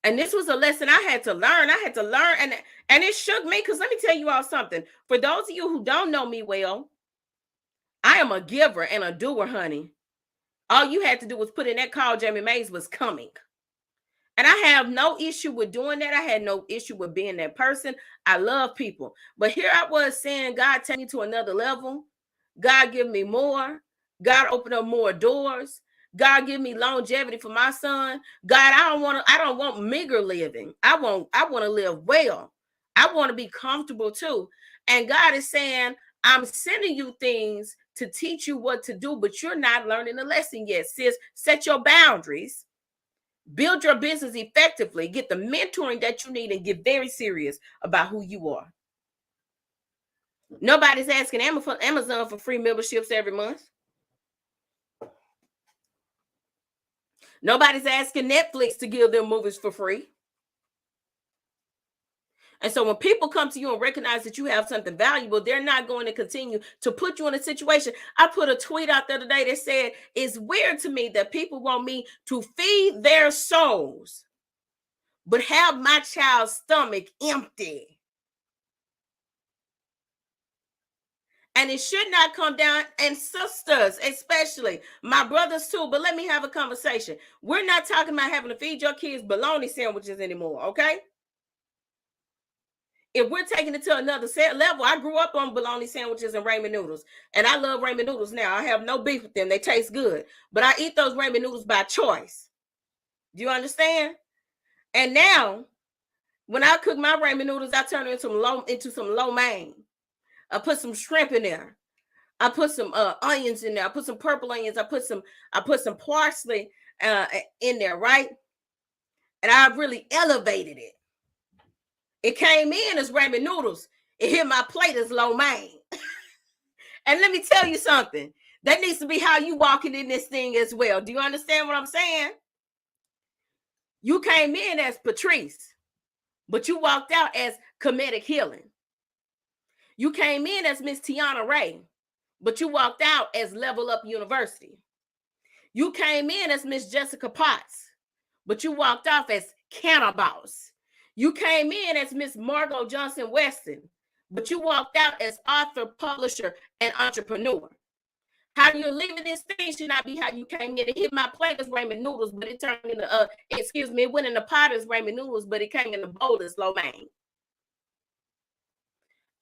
And this was a lesson I had to learn. And it shook me, because let me tell you all something. For those of you who don't know me well, I am a giver and a doer, honey. All you had to do was put in that call. Jamie Mays was coming. And I have no issue with doing that. I had no issue with being that person. I love people. But here I was saying, God, take me to another level. God, give me more. God, open up more doors. God, give me longevity for my son. God, I don't want meager living. I want to live well. I want to be comfortable too. And God is saying, I'm sending you things to teach you what to do, but you're not learning the lesson yet, sis. Set your boundaries. Build your business effectively. Get the mentoring that you need and get very serious about who you are. Nobody's asking Amazon for free memberships every month. Nobody's asking Netflix to give them movies for free. And so when people come to you and recognize that you have something valuable, they're not going to continue to put you in a situation. I put a tweet out the other day that said, it's weird to me that people want me to feed their souls, but have my child's stomach empty. And it should not come down, and sisters, especially my brothers too, but let me have a conversation. We're not talking about having to feed your kids bologna sandwiches anymore, okay? If we're taking it to another level, I grew up on bologna sandwiches and ramen noodles, and I love ramen noodles now. I have no beef with them. They taste good, but I eat those ramen noodles by choice. Do you understand? And now, when I cook my ramen noodles, I turn it into some lo mein. I put some shrimp in there. I put some onions in there. I put some purple onions. I put some parsley in there, right? And I really elevated it. It came in as ramen noodles. It hit my plate as lo mein. And let me tell you something. That needs to be how you walking in this thing as well. Do you understand what I'm saying? You came in as Patrice, but you walked out as Comedic Healing. You came in as Miss Tiana Ray, but you walked out as Level Up University. You came in as Miss Jessica Potts, but you walked off as Cannabis. You came in as Miss Margot Johnson Weston, but you walked out as author, publisher, and entrepreneur. How you're leaving this thing should not be how you came in. It hit my plate as ramen noodles, but it turned into, it went in the pot as ramen noodles, but it came in the bowl as lo mein.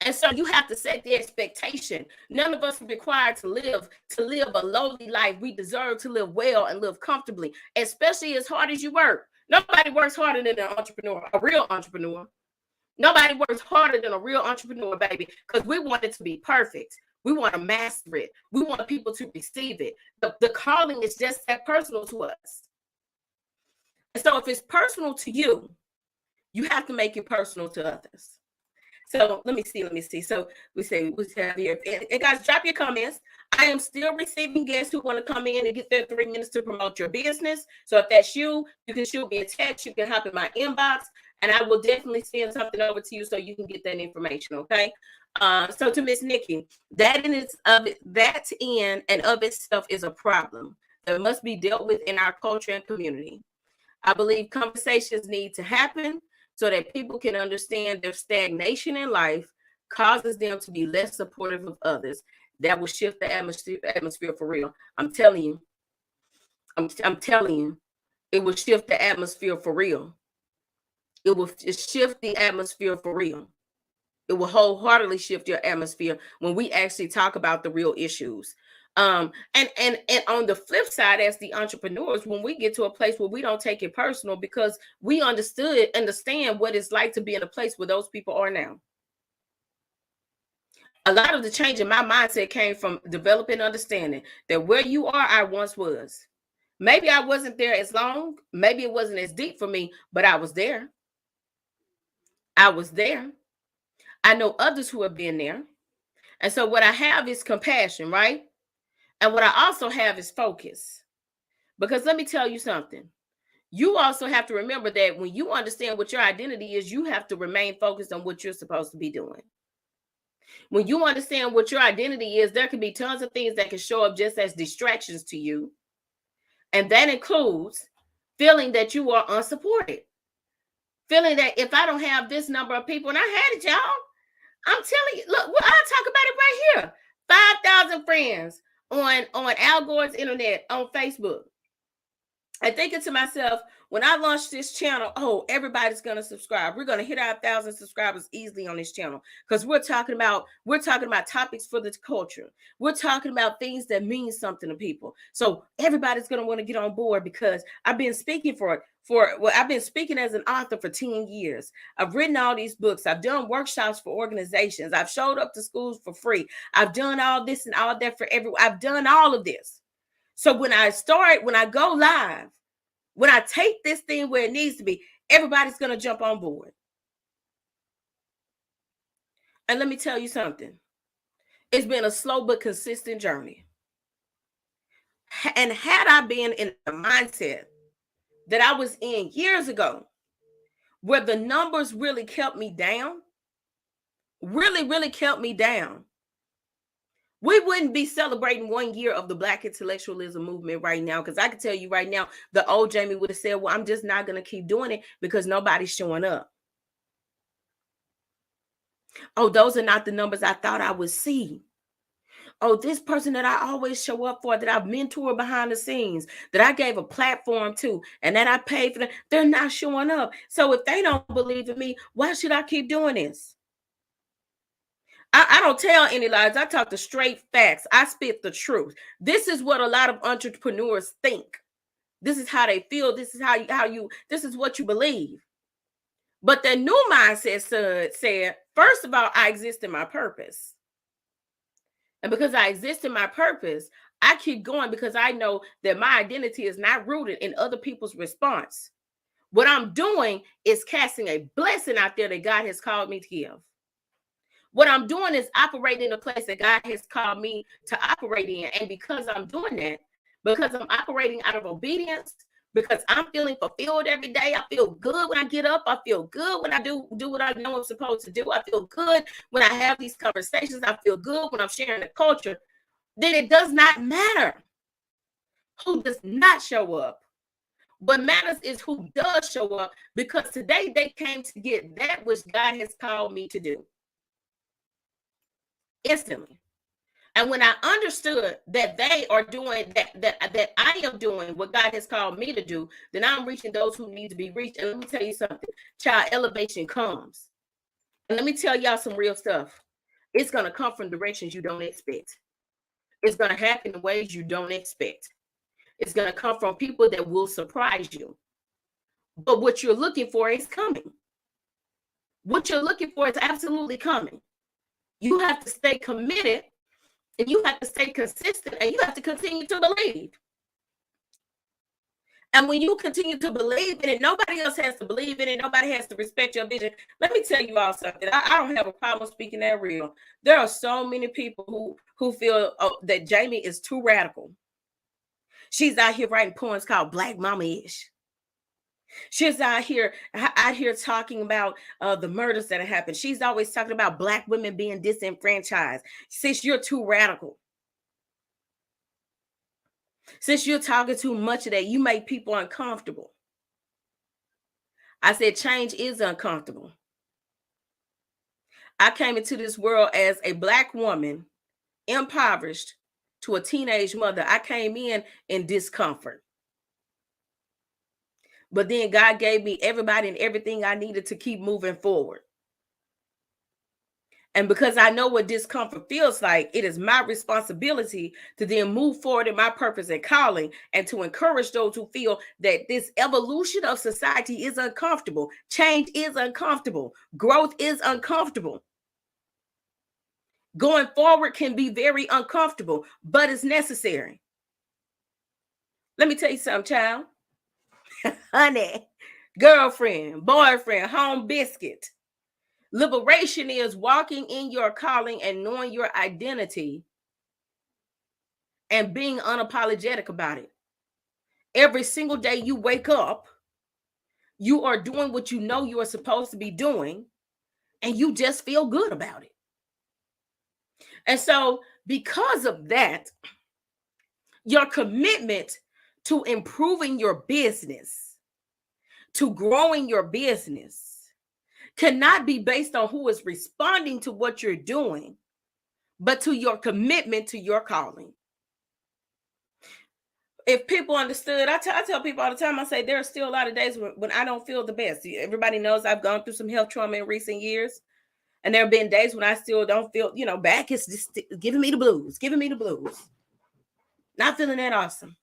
And so you have to set the expectation. None of us are required to live a lowly life. We deserve to live well and live comfortably, especially as hard as you work. Nobody works harder than an entrepreneur, a real entrepreneur. Nobody works harder than a real entrepreneur, baby, because we want it to be perfect. We want to master it. We want people to receive it. The calling is just that personal to us. And so if it's personal to you, you have to make it personal to others. So let me see. So we have here. And guys, drop your comments. I am still receiving guests who want to come in and get their 3 minutes to promote your business. So if that's you, you can shoot me a text. You can hop in my inbox, and I will definitely send something over to you so you can get that information. Okay. So to Miss Nikki, that in and of itself is a problem that must be dealt with in our culture and community. I believe conversations need to happen so that people can understand their stagnation in life causes them to be less supportive of others. That will shift the atmosphere for real. I'm telling you, it will shift the atmosphere for real. It will shift the atmosphere for real. It will wholeheartedly shift your atmosphere when we actually talk about the real issues. And on the flip side, as the entrepreneurs, when we get to a place where we don't take it personal because we understand what it's like to be in a place where those people are now. A lot of the change in my mindset came from developing understanding that where you are, I once was. Maybe I wasn't there as long. Maybe it wasn't as deep for me, but I was there. I was there. I know others who have been there. And so what I have is compassion, right? And what I also have is focus. Because let me tell you something. You also have to remember that when you understand what your identity is, you have to remain focused on what you're supposed to be doing. When you understand what your identity is, there can be tons of things that can show up just as distractions to you. And that includes feeling that you are unsupported. Feeling that if I don't have this number of people, and I had it, y'all. I'm telling you, look, well, I'll talk about it right here. 5,000 friends on Al Gore's internet on Facebook. I'm thinking to myself, when I launch this channel, oh, everybody's going to subscribe. We're going to hit our 1,000 subscribers easily on this channel because we're talking about topics for the culture. We're talking about things that mean something to people. So everybody's going to want to get on board because I've been speaking I've been speaking as an author for 10 years. I've written all these books. I've done workshops for organizations. I've showed up to schools for free. I've done all this and all that for everyone. I've done all of this. So when I go live, when I take this thing where it needs to be, everybody's going to jump on board. And let me tell you something. It's been a slow but consistent journey. And had I been in the mindset that I was in years ago, where the numbers really kept me down, really kept me down, we wouldn't be celebrating 1 year of the Black intellectualism movement right now. Because I can tell you right now, the old Jamie would have said, well, I'm just not going to keep doing it because nobody's showing up. Oh, those are not the numbers I thought I would see. Oh, this person that I always show up for, that I've mentored behind the scenes, that I gave a platform to, and that I paid for them, they're not showing up. So if they don't believe in me, why should I keep doing this? I don't tell any lies. I talk the straight facts. I spit the truth. This is what a lot of entrepreneurs think. This is how they feel. This is this is what you believe. But the new mindset said, first of all, I exist in my purpose. And because I exist in my purpose, I keep going because I know that my identity is not rooted in other people's response. What I'm doing is casting a blessing out there that God has called me to give. What I'm doing is operating in a place that God has called me to operate in. And because I'm doing that, because I'm operating out of obedience, because I'm feeling fulfilled every day, I feel good when I get up. I feel good when I do what I know I'm supposed to do. I feel good when I have these conversations. I feel good when I'm sharing the culture. Then it does not matter who does not show up. What matters is who does show up, because today they came to get that which God has called me to do. Instantly. And when I understood that they are doing that I am doing what God has called me to do, then I'm reaching those who need to be reached. And let me tell you something, child, elevation comes. And let me tell y'all some real stuff. It's going to come from directions you don't expect. It's going to happen in ways you don't expect. It's going to come from people that will surprise you. But what you're looking for is coming. What you're looking for is absolutely coming. You have to stay committed, and you have to stay consistent, and you have to continue to believe. And when you continue to believe in it, nobody else has to believe in it. Nobody has to respect your vision. Let me tell you all something. I don't have a problem speaking that real. There are so many people who feel that Jamie is too radical. She's out here writing poems called Black Mama-ish. She's out here talking about the murders that have happened. She's always talking about Black women being disenfranchised. Sis, you're too radical. Since you're talking too much of that, you make people uncomfortable. I said change is uncomfortable. I came into this world as a Black woman, impoverished, to a teenage mother. I came in discomfort. But then God gave me everybody and everything I needed to keep moving forward. And because I know what discomfort feels like, it is my responsibility to then move forward in my purpose and calling, and to encourage those who feel that this evolution of society is uncomfortable. Change is uncomfortable. Growth is uncomfortable. Going forward can be very uncomfortable, but it's necessary. Let me tell you something, child. Honey, girlfriend, boyfriend, home biscuit. Liberation is walking in your calling and knowing your identity and being unapologetic about it. Every single day you wake up, you are doing what you know you are supposed to be doing, and you just feel good about it. And so because of that, your commitment to improving your business, to growing your business, cannot be based on who is responding to what you're doing, but to your commitment to your calling. If people understood, I tell people all the time, I say there are still a lot of days when I don't feel the best. Everybody knows I've gone through some health trauma in recent years. And there have been days when I still don't feel, back is just giving me the blues. Not feeling that awesome.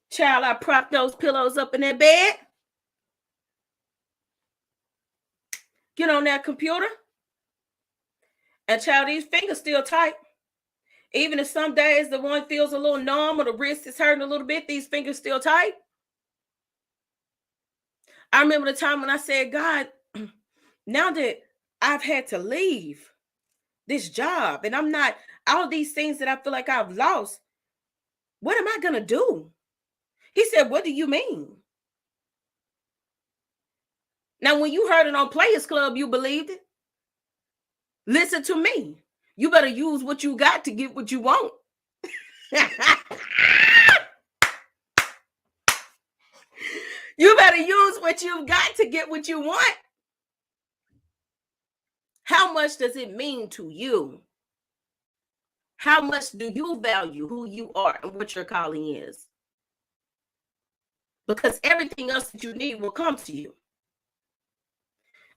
Child, I propped those pillows up in that bed. Get on that computer. And child, these fingers still tight. Even if some days the one feels a little numb or the wrist is hurting a little bit, these fingers still tight. I remember the time when I said, God, now that I've had to leave this job and I'm not, all these things that I feel like I've lost, what am I going to do? He said, what do you mean? Now, when you heard it on Players Club, you believed it. Listen to me. You better use what you got to get what you want. You better use what you've got to get what you want. How much does it mean to you? How much do you value who you are and what your calling is? Because everything else that you need will come to you.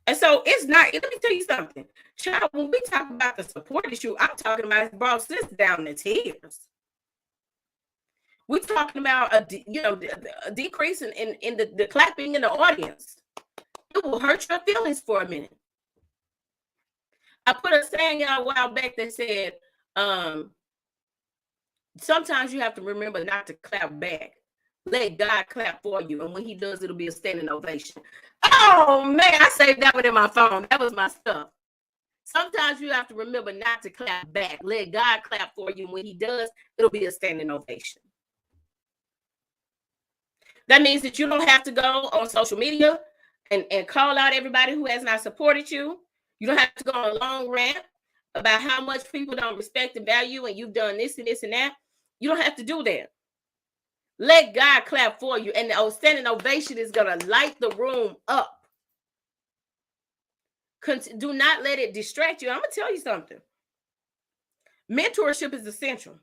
And so it's not, let me tell you something. Child, when we talk about the support issue, I'm talking about it brought sis down to tears. We're talking about a decrease in the clapping in the audience. It will hurt your feelings for a minute. I put a saying out a while back that said, sometimes you have to remember not to clap back. Let God clap for you. And when he does, it'll be a standing ovation. Oh, man, I saved that one in my phone. That was my stuff. Sometimes you have to remember not to clap back. Let God clap for you. And when he does, it'll be a standing ovation. That means that you don't have to go on social media and call out everybody who has not supported you. You don't have to go on a long rant about how much people don't respect and value and you've done this and this and that. You don't have to do that. Let God clap for you, and the standing ovation is going to light the room up. Do not let it distract you. I'm going to tell you something. Mentorship is essential.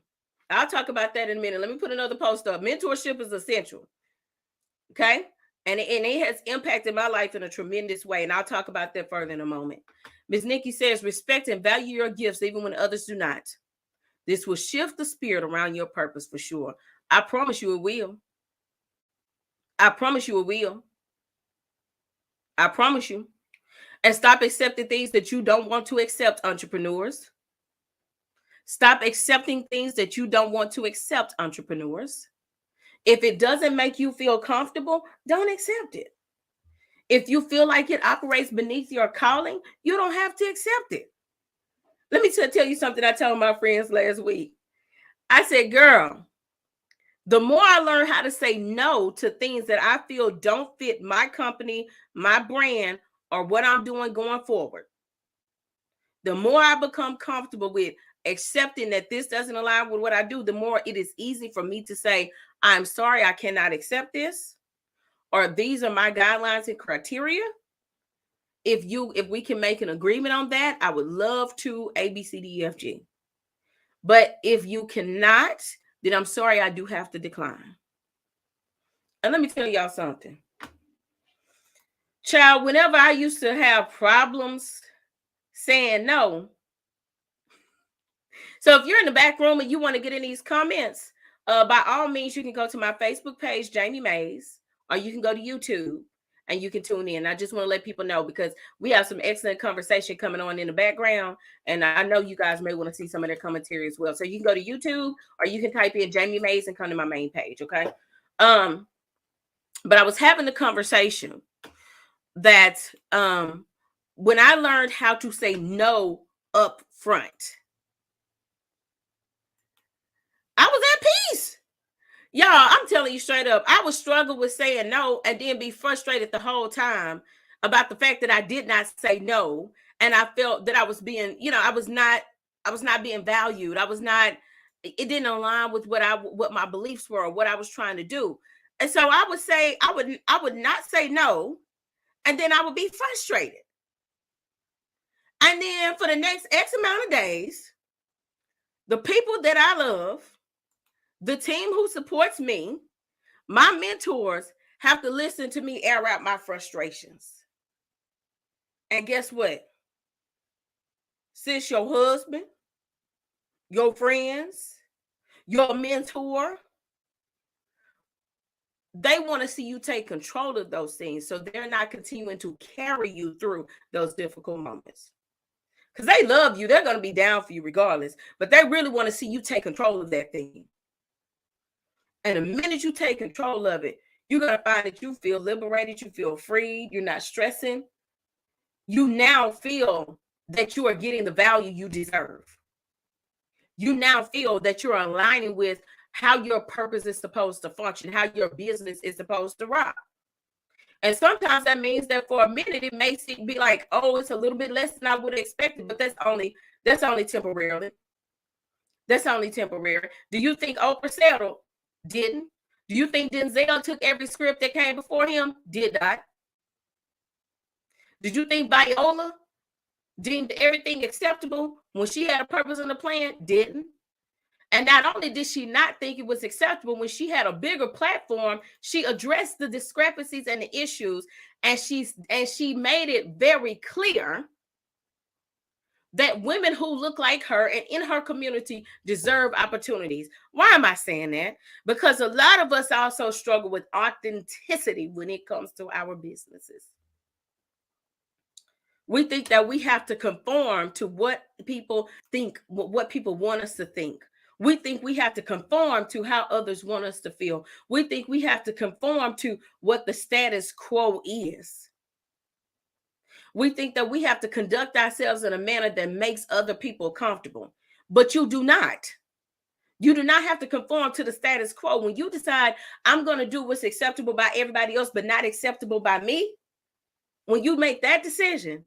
I'll talk about that in a minute. Let me put another post up. Mentorship is essential. Okay? And it has impacted my life in a tremendous way, and I'll talk about that further in a moment. Ms. Nikki says, respect and value your gifts even when others do not. This will shift the spirit around your purpose for sure. I promise you it will. I promise you it will. I promise you. And stop accepting things that you don't want to accept, entrepreneurs. Stop accepting things that you don't want to accept, entrepreneurs. If it doesn't make you feel comfortable, don't accept it. If you feel like it operates beneath your calling, you don't have to accept it. Let me tell you something I told my friends last week. I said, girl, the more I learn how to say no to things that I feel don't fit my company, my brand, or what I'm doing going forward, the more I become comfortable with accepting that this doesn't align with what I do, the more it is easy for me to say, I'm sorry, I cannot accept this, or these are my guidelines and criteria. If we can make an agreement on that, I would love to A, B, C, D, E, F, G. But if you cannot, then I'm sorry, I do have to decline. And let me tell y'all something. Child, whenever I used to have problems saying no. So if you're in the back room and you want to get in these comments, by all means, you can go to my Facebook page, Jamie Mays, or you can go to YouTube and you can tune in. I just want to let people know because we have some excellent conversation coming on in the background. And I know you guys may want to see some of their commentary as well. So you can go to YouTube or you can type in Jamie Mays and come to my main page. Okay. But I was having the conversation that when I learned how to say no up front, I was at peace. Y'all, I'm telling you straight up, I would struggle with saying no and then be frustrated the whole time about the fact that I did not say no. And I felt that I was being, I was not being valued. It didn't align with what my beliefs were or what I was trying to do. And so I would say, I would not say no. And then I would be frustrated. And then for the next X amount of days, the people that I love, the team who supports me, my mentors have to listen to me air out my frustrations. And guess what? Sis, your husband, your friends, your mentor, they want to see you take control of those things, so they're not continuing to carry you through those difficult moments. Because they love you. They're going to be down for you regardless, but they really want to see you take control of that thing. And the minute you take control of it, you're going to find that you feel liberated, you feel freed, you're not stressing. You now feel that you are getting the value you deserve. You now feel that you're aligning with how your purpose is supposed to function, how your business is supposed to rock. And sometimes that means that for a minute, it may be like, oh, it's a little bit less than I would have expected, but that's only temporarily. That's only temporary. Do you think Oprah settled? Didn't. Do you think Denzel took every script that came before him? Did not. Did you think Viola deemed everything acceptable when she had a purpose and a plan? Didn't. And not only did she not think it was acceptable, when she had a bigger platform, she addressed the discrepancies and the issues, and she made it very clear that women who look like her and in her community deserve opportunities. Why am I saying that? Because a lot of us also struggle with authenticity when it comes to our businesses. We think that we have to conform to what people think, what people want us to think. We think we have to conform to how others want us to feel. We think we have to conform to what the status quo is. We think that we have to conduct ourselves in a manner that makes other people comfortable. But you do not. You do not have to conform to the status quo. When you decide, I'm going to do what's acceptable by everybody else, but not acceptable by me, when you make that decision,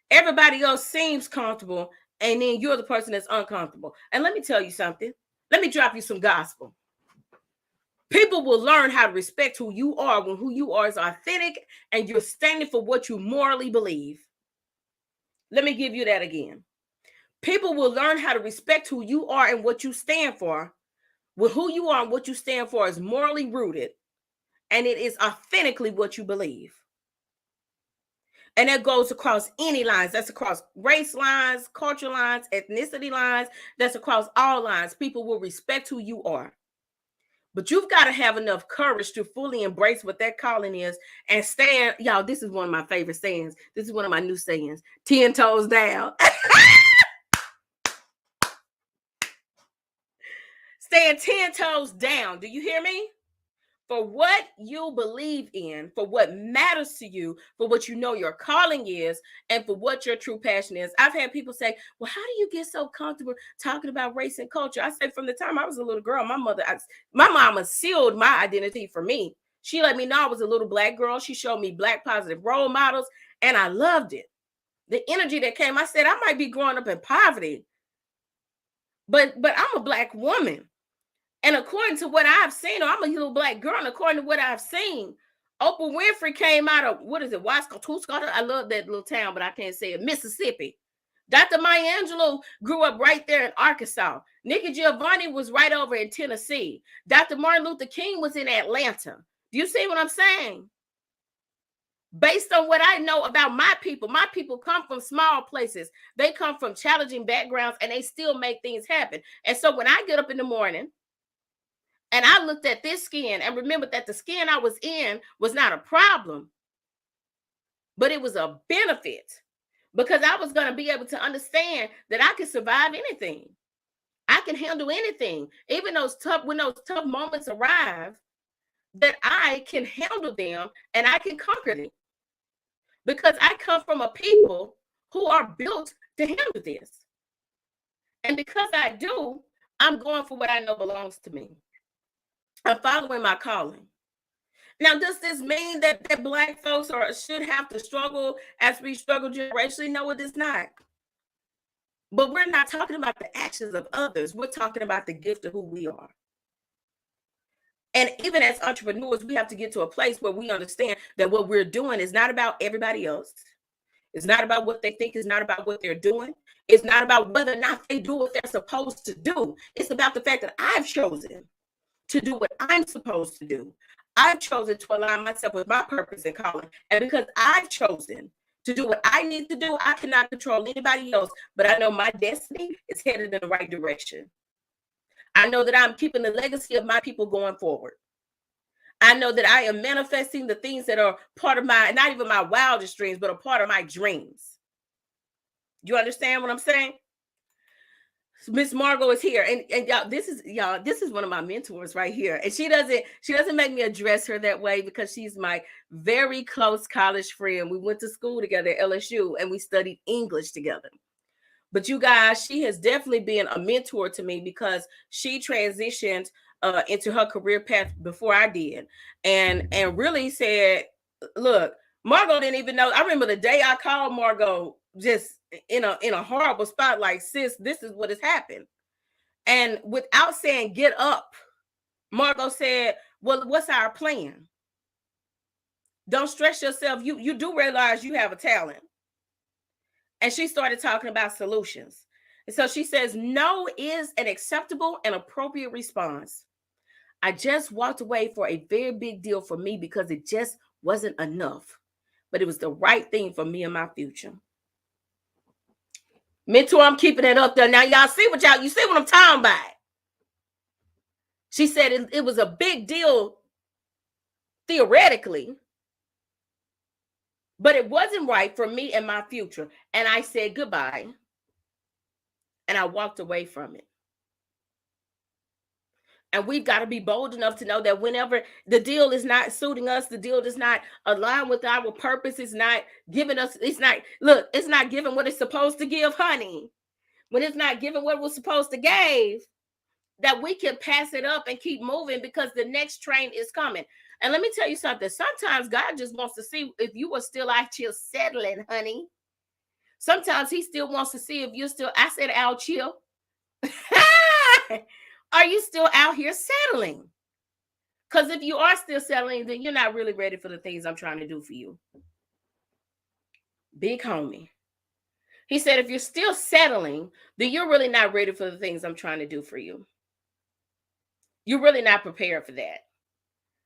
everybody else seems comfortable, and then you're the person that's uncomfortable. And let me tell you something. Let me drop you some gospel. People will learn how to respect who you are when who you are is authentic and you're standing for what you morally believe. Let me give you that again. People will learn how to respect who you are and what you stand for when who you are and what you stand for is morally rooted and it is authentically what you believe. And that goes across any lines. That's across race lines, culture lines, ethnicity lines. That's across all lines. People will respect who you are. But you've got to have enough courage to fully embrace what that calling is and stand. Y'all, this is one of my favorite sayings. This is one of my new sayings. 10 toes down. Stand 10 toes down. Do you hear me? For what you believe in, for what matters to you, for what you know your calling is, and for what your true passion is. I've had people say, well, how do you get so comfortable talking about race and culture? I say from the time I was a little girl, my mama sealed my identity for me. She let me know I was a little Black girl. She showed me Black positive role models, and I loved it. The energy that came, I said, I might be growing up in poverty, but I'm a Black woman. And according to what I've seen, I'm a little Black girl, and according to what I've seen, Oprah Winfrey came out of, what is it, Wascatusa? I love that little town, but I can't say it, Mississippi. Dr. Maya Angelou grew up right there in Arkansas. Nikki Giovanni was right over in Tennessee. Dr. Martin Luther King was in Atlanta. Do you see what I'm saying? Based on what I know about my people come from small places. They come from challenging backgrounds, and they still make things happen. And so when I get up in the morning, and I looked at this skin and remembered that the skin I was in was not a problem, but it was a benefit because I was going to be able to understand that I could survive anything. I can handle anything, even when those tough moments arrive, that I can handle them and I can conquer them because I come from a people who are built to handle this. And because I do, I'm going for what I know belongs to me. I'm following my calling. Now, does this mean that Black folks should have to struggle as we struggle generationally? No, it is not. But we're not talking about the actions of others. We're talking about the gift of who we are. And even as entrepreneurs, we have to get to a place where we understand that what we're doing is not about everybody else. It's not about what they think. It's not about what they're doing. It's not about whether or not they do what they're supposed to do. It's about the fact that I've chosen to do what I'm supposed to do. I've chosen to align myself with my purpose and calling. And because I've chosen to do what I need to do, I cannot control anybody else, but I know my destiny is headed in the right direction. I know that I'm keeping the legacy of my people going forward. I know that I am manifesting the things that are part of my, not even my wildest dreams, but a part of my dreams. You understand what I'm saying? Miss Margot is here, and y'all, this is one of my mentors right here. And she doesn't make me address her that way because she's my very close college friend. We went to school together at LSU and we studied English together. But you guys, she has definitely been a mentor to me because she transitioned into her career path before I did, and really said, "Look, Margot didn't even know." I remember the day I called Margot, just in a horrible spot, like, "Sis, this is what has happened," and without saying "get up," Margot said, "Well, what's our plan? Don't stress yourself. You do realize you have a talent." And she started talking about solutions. And so she says, "No is an acceptable and appropriate response. I just walked away for a very big deal for me because it just wasn't enough. But it was the right thing for me and my future." Mentor, I'm keeping it up there. Now, y'all see what you see what I'm talking about. She said it was a big deal theoretically, but it wasn't right for me and my future. And I said goodbye. And I walked away from it. And we've got to be bold enough to know that whenever the deal is not suiting us, the deal does not align with our purpose, it's not giving us, it's not giving what it's supposed to give, honey. When it's not giving what we're supposed to give, that we can pass it up and keep moving because the next train is coming. And let me tell you something. Sometimes God just wants to see if you are still out here settling, honey. Sometimes he still wants to see if you're still, I said out here. Are you still out here settling? Because if you are still settling, then you're not really ready for the things I'm trying to do for you. Big homie. He said, if you're still settling, then you're really not ready for the things I'm trying to do for you. You're really not prepared for that.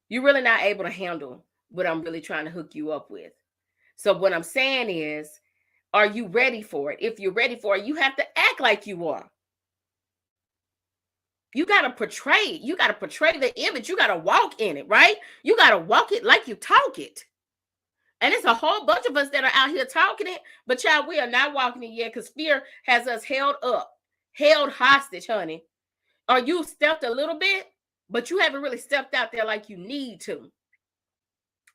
You're really not able to handle what I'm really trying to hook you up with. So what I'm saying is, are you ready for it? If you're ready for it, you have to act like you are. You got to portray the image. You got to walk in it, right? You got to walk it like you talk it. And it's a whole bunch of us that are out here talking it, but child, we are not walking it yet because fear has us held hostage, honey. Or you stepped a little bit, but you haven't really stepped out there like you need to.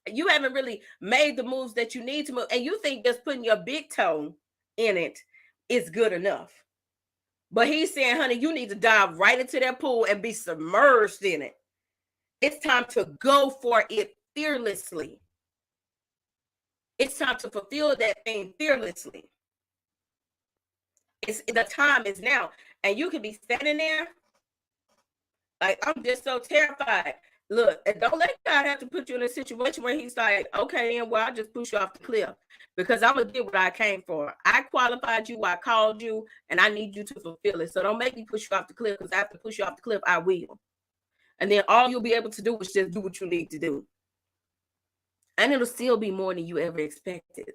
You haven't really made the moves that you need to move. And you think just putting your big toe in it is good enough. But he's saying, honey, you need to dive right into that pool and be submerged in it. It's time to go for it fearlessly. It's time to fulfill that thing fearlessly. The time is now. And you can be standing there like, I'm just so terrified. Look, and don't let God have to put you in a situation where he's like, okay, and well, I'll just push you off the cliff because I'm going to get what I came for. I qualified you, I called you, and I need you to fulfill it. So don't make me push you off the cliff because after push you off the cliff, I will. And then all you'll be able to do is just do what you need to do. And it'll still be more than you ever expected.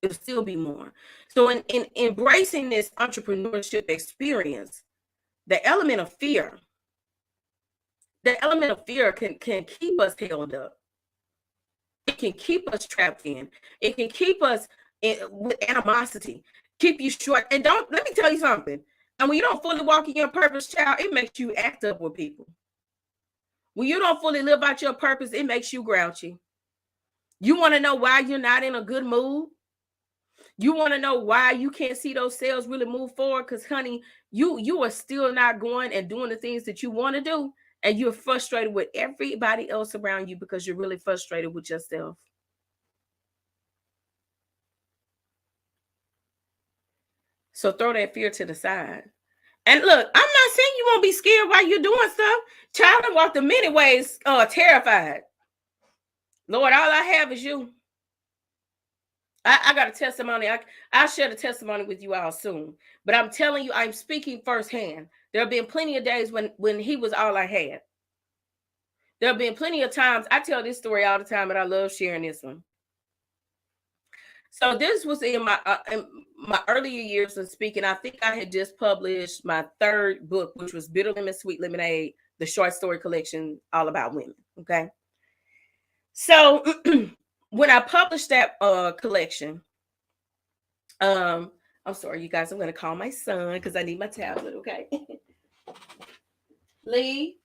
It'll still be more. So in embracing this entrepreneurship experience, the element of fear can keep us held up. It can keep us trapped in. It can keep us with animosity, keep you short. And let me tell you something. And when you don't fully walk in your purpose, child, it makes you act up with people. When you don't fully live out your purpose, it makes you grouchy. You want to know why you're not in a good mood? You want to know why you can't see those sales really move forward? Because, honey, you are still not going and doing the things that you want to do. And you're frustrated with everybody else around you because you're really frustrated with yourself. So throw that fear to the side. And look, I'm not saying you won't be scared while you're doing stuff. Child, I walked in many ways terrified. Lord, all I have is you. I got a testimony. I'll share the testimony with you all soon. But I'm telling you, I'm speaking firsthand. There have been plenty of days when he was all I had. There have been plenty of times. I tell this story all the time, and I love sharing this one. So this was in my earlier years of speaking. I think I had just published my third book, which was Bitter Lemon, Sweet Lemonade, the short story collection all about women. Okay. So when I published that collection, I'm sorry, you guys, I'm going to call my son because I need my tablet. Okay. Lee,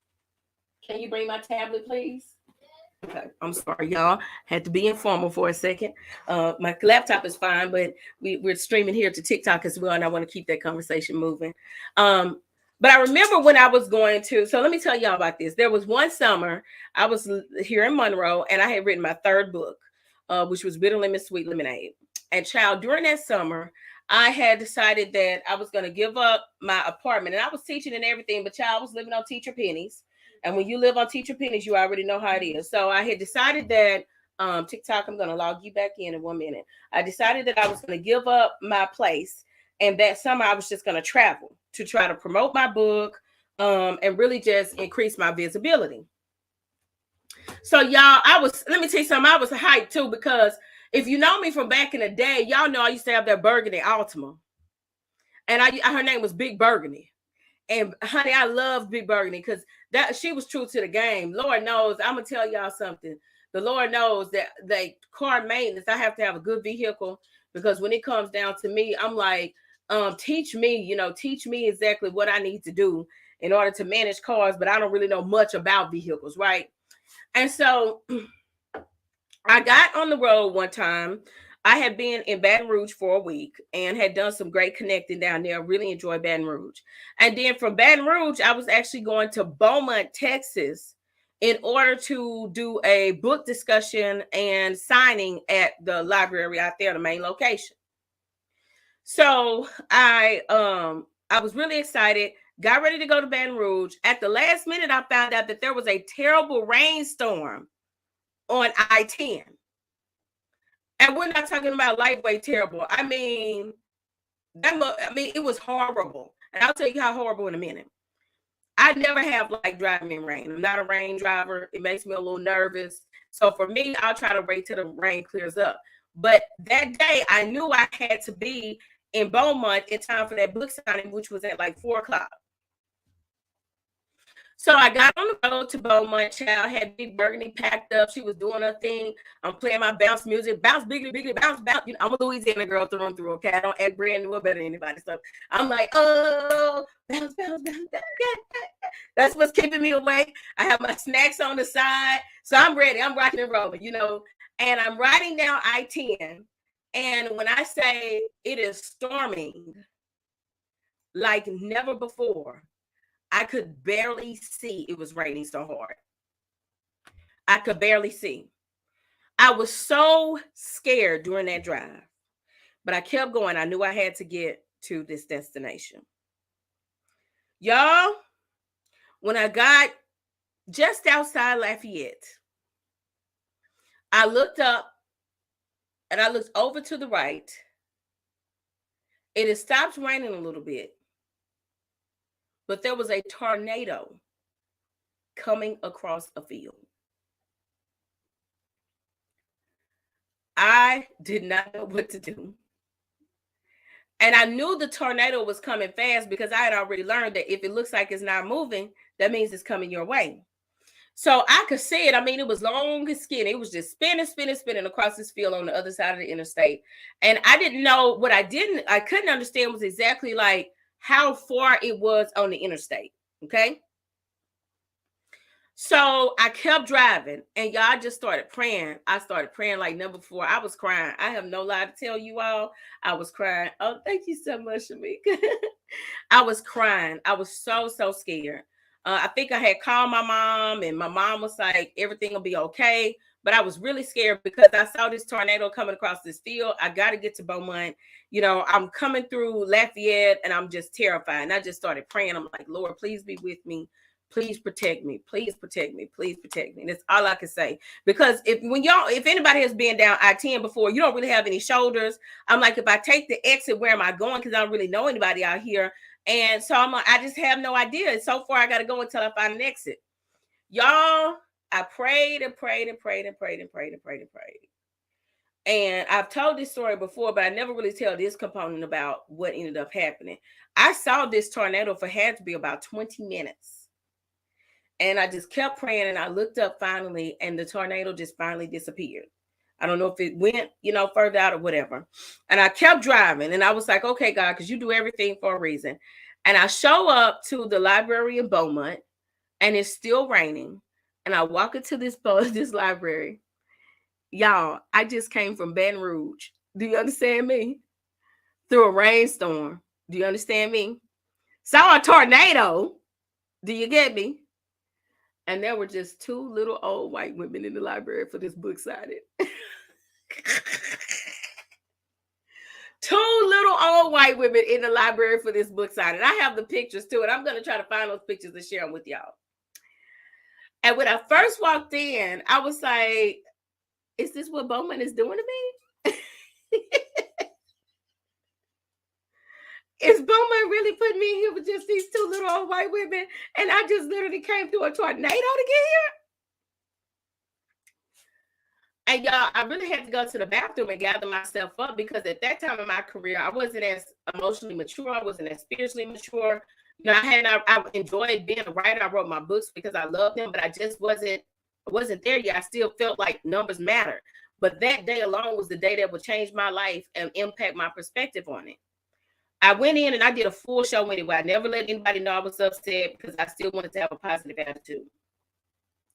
can you bring my tablet, please? Okay, I'm sorry, y'all. Had to be informal for a second. My laptop is fine, but we're streaming here to TikTok as well, and I want to keep that conversation moving. But I remember when I was going to, so let me tell y'all about this. There was one summer, I was here in Monroe, and I had written my third book, which was Bitter Lemon, Sweet Lemonade. And child, during that summer, I had decided that I was going to give up my apartment, and I was teaching and everything, but child, I was living on teacher pennies. And when you live on teacher pennies, you already know how it is. So I had decided that TikTok, I'm going to log you back in 1 minute. I decided that I was going to give up my place. And that summer I was just going to travel to try to promote my book and really just increase my visibility. So y'all, let me tell you something. I was hyped too, because if you know me from back in the day, y'all know I used to have that burgundy Altima. And her name was Big Burgundy. And honey, I love Big Burgundy because that she was true to the game. Lord knows, I'm gonna tell y'all something. The Lord knows that like car maintenance, I have to have a good vehicle, because when it comes down to me, I'm like, teach me exactly what I need to do in order to manage cars, but I don't really know much about vehicles, right? And so I got on the road one time. I had been in Baton Rouge for a week and had done some great connecting down there. Really enjoyed Baton Rouge. And then from Baton Rouge, I was actually going to Beaumont, Texas, in order to do a book discussion and signing at the library out there, the main location. So I was really excited, got ready to go to Baton Rouge. At the last minute, I found out that there was a terrible rainstorm on I-10. And we're not talking about lightweight terrible. I mean, it was horrible. And I'll tell you how horrible in a minute. I never have like driving in rain. I'm not a rain driver. It makes me a little nervous. So for me, I'll try to wait till the rain clears up. But that day, I knew I had to be in Beaumont in time for that book signing, which was at like 4:00. So I got on the road to Beaumont. Child had Big Burgundy packed up. She was doing her thing. I'm playing my bounce music. Bounce, biggly, biggly, bounce, bounce. You know, I'm a Louisiana girl through and through, okay? I don't act brand new or better than anybody. So I'm like, oh, bounce, bounce, bounce, bounce. That's what's keeping me awake. I have my snacks on the side. So I'm ready. I'm rocking and rolling, And I'm riding down I-10. And when I say it is storming like never before, I could barely see. It was raining so hard. I could barely see. I was so scared during that drive, but I kept going. I knew I had to get to this destination. Y'all, when I got just outside Lafayette, I looked up and I looked over to the right. It had stopped raining a little bit, but there was a tornado coming across a field. I did not know what to do. And I knew the tornado was coming fast because I had already learned that if it looks like it's not moving, that means it's coming your way. So I could see it. I mean, it was long and skinny. It was just spinning, spinning, spinning across this field on the other side of the interstate. And I didn't know I couldn't understand was exactly like how far it was on the interstate. Okay. So I kept driving and y'all just started praying. I started praying like never before. I was crying. I have no lie to tell you all. I was crying. Oh, thank you so much, Shamika. I was crying. I was so scared. I think I had called my mom and my mom was like, everything will be okay. but I was really scared because I saw this tornado coming across this field. I got to get to Beaumont. You know, I'm coming through Lafayette and I'm just terrified. And I just started praying. I'm like, Lord, please be with me. Please protect me. Please protect me. Please protect me. And that's all I can say. Because if anybody has been down I-10 before, you don't really have any shoulders. I'm like, if I take the exit, where am I going? Because I don't really know anybody out here. And so I'm like, I just have no idea. And so far, I got to go until I find an exit. Y'all, I prayed and prayed and prayed and prayed and prayed and prayed and prayed. And I've told this story before, but I never really tell this component about what ended up happening. I saw this tornado for had to be about 20 minutes. And I just kept praying, and I looked up finally, and the tornado just finally disappeared. I don't know if it went, further out or whatever. And I kept driving, and I was like, okay, God, because you do everything for a reason. And I show up to the library in Beaumont, and it's still raining. And I walk into this library. Y'all, I just came from Baton Rouge. Do you understand me? Through a rainstorm. Do you understand me? Saw a tornado. Do you get me? And there were just two little old white women in the library for this book signing. Two little old white women in the library for this book signing. I have the pictures too, and I'm going to try to find those pictures and share them with y'all. And when I first walked in, I was like, is this what Beaumont is doing to me? Is Beaumont really putting me here with just these two little old white women? And I just literally came through a tornado to get here? And y'all, I really had to go to the bathroom and gather myself up, because at that time in my career, I wasn't as emotionally mature. I wasn't as spiritually mature. I enjoyed being a writer. I wrote my books because I loved them, but I just wasn't there yet. I still felt like numbers matter. But that day alone was the day that would change my life and impact my perspective on it. I went in and I did a full show anyway. I never let anybody know I was upset because I still wanted to have a positive attitude.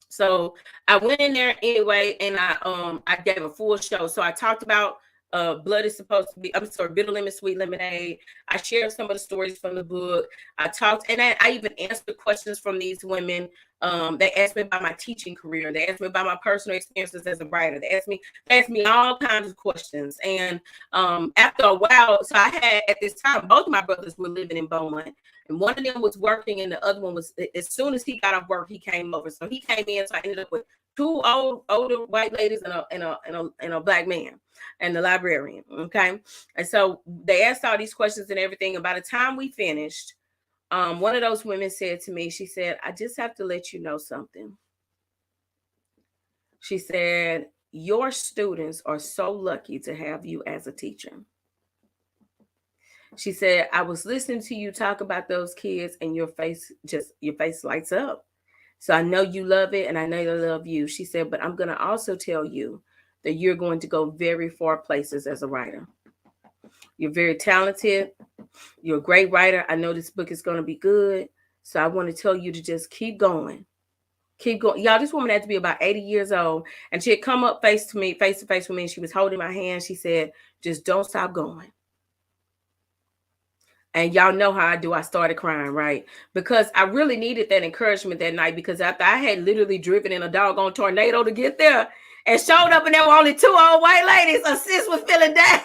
So I went in there anyway, and I gave a full show. So I talked about blood is supposed to be, bitter lemon, sweet lemonade. I shared some of the stories from the book. I talked, and I even answered questions from these women. They asked me about my teaching career. They asked me about my personal experiences as a writer. They asked me all kinds of questions. And after a while, so I had, at this time, both of my brothers were living in Beaumont. And one of them was working, and the other one was, as soon as he got off work, he came over. So he came in, so I ended up with two older white ladies and a black man, and the librarian. Okay. And so they asked all these questions and everything. And by the time we finished, one of those women said to me, she said, I just have to let you know something. She said, your students are so lucky to have you as a teacher. She said, I was listening to you talk about those kids, and your face lights up. So I know you love it, and I know they love you. She said, but I'm going to also tell you that you're going to go very far places as a writer. You're very talented. You're a great writer. I know this book is going to be good. So I want to tell you to just keep going. Keep going. Y'all, this woman had to be about 80 years old. And she had come up face to face with me. And she was holding my hand. She said, just don't stop going. And y'all know how I do. I started crying, right? Because I really needed that encouragement that night, because after I had literally driven in a doggone tornado to get there and showed up, and there were only two old white ladies, a sis was feeling down.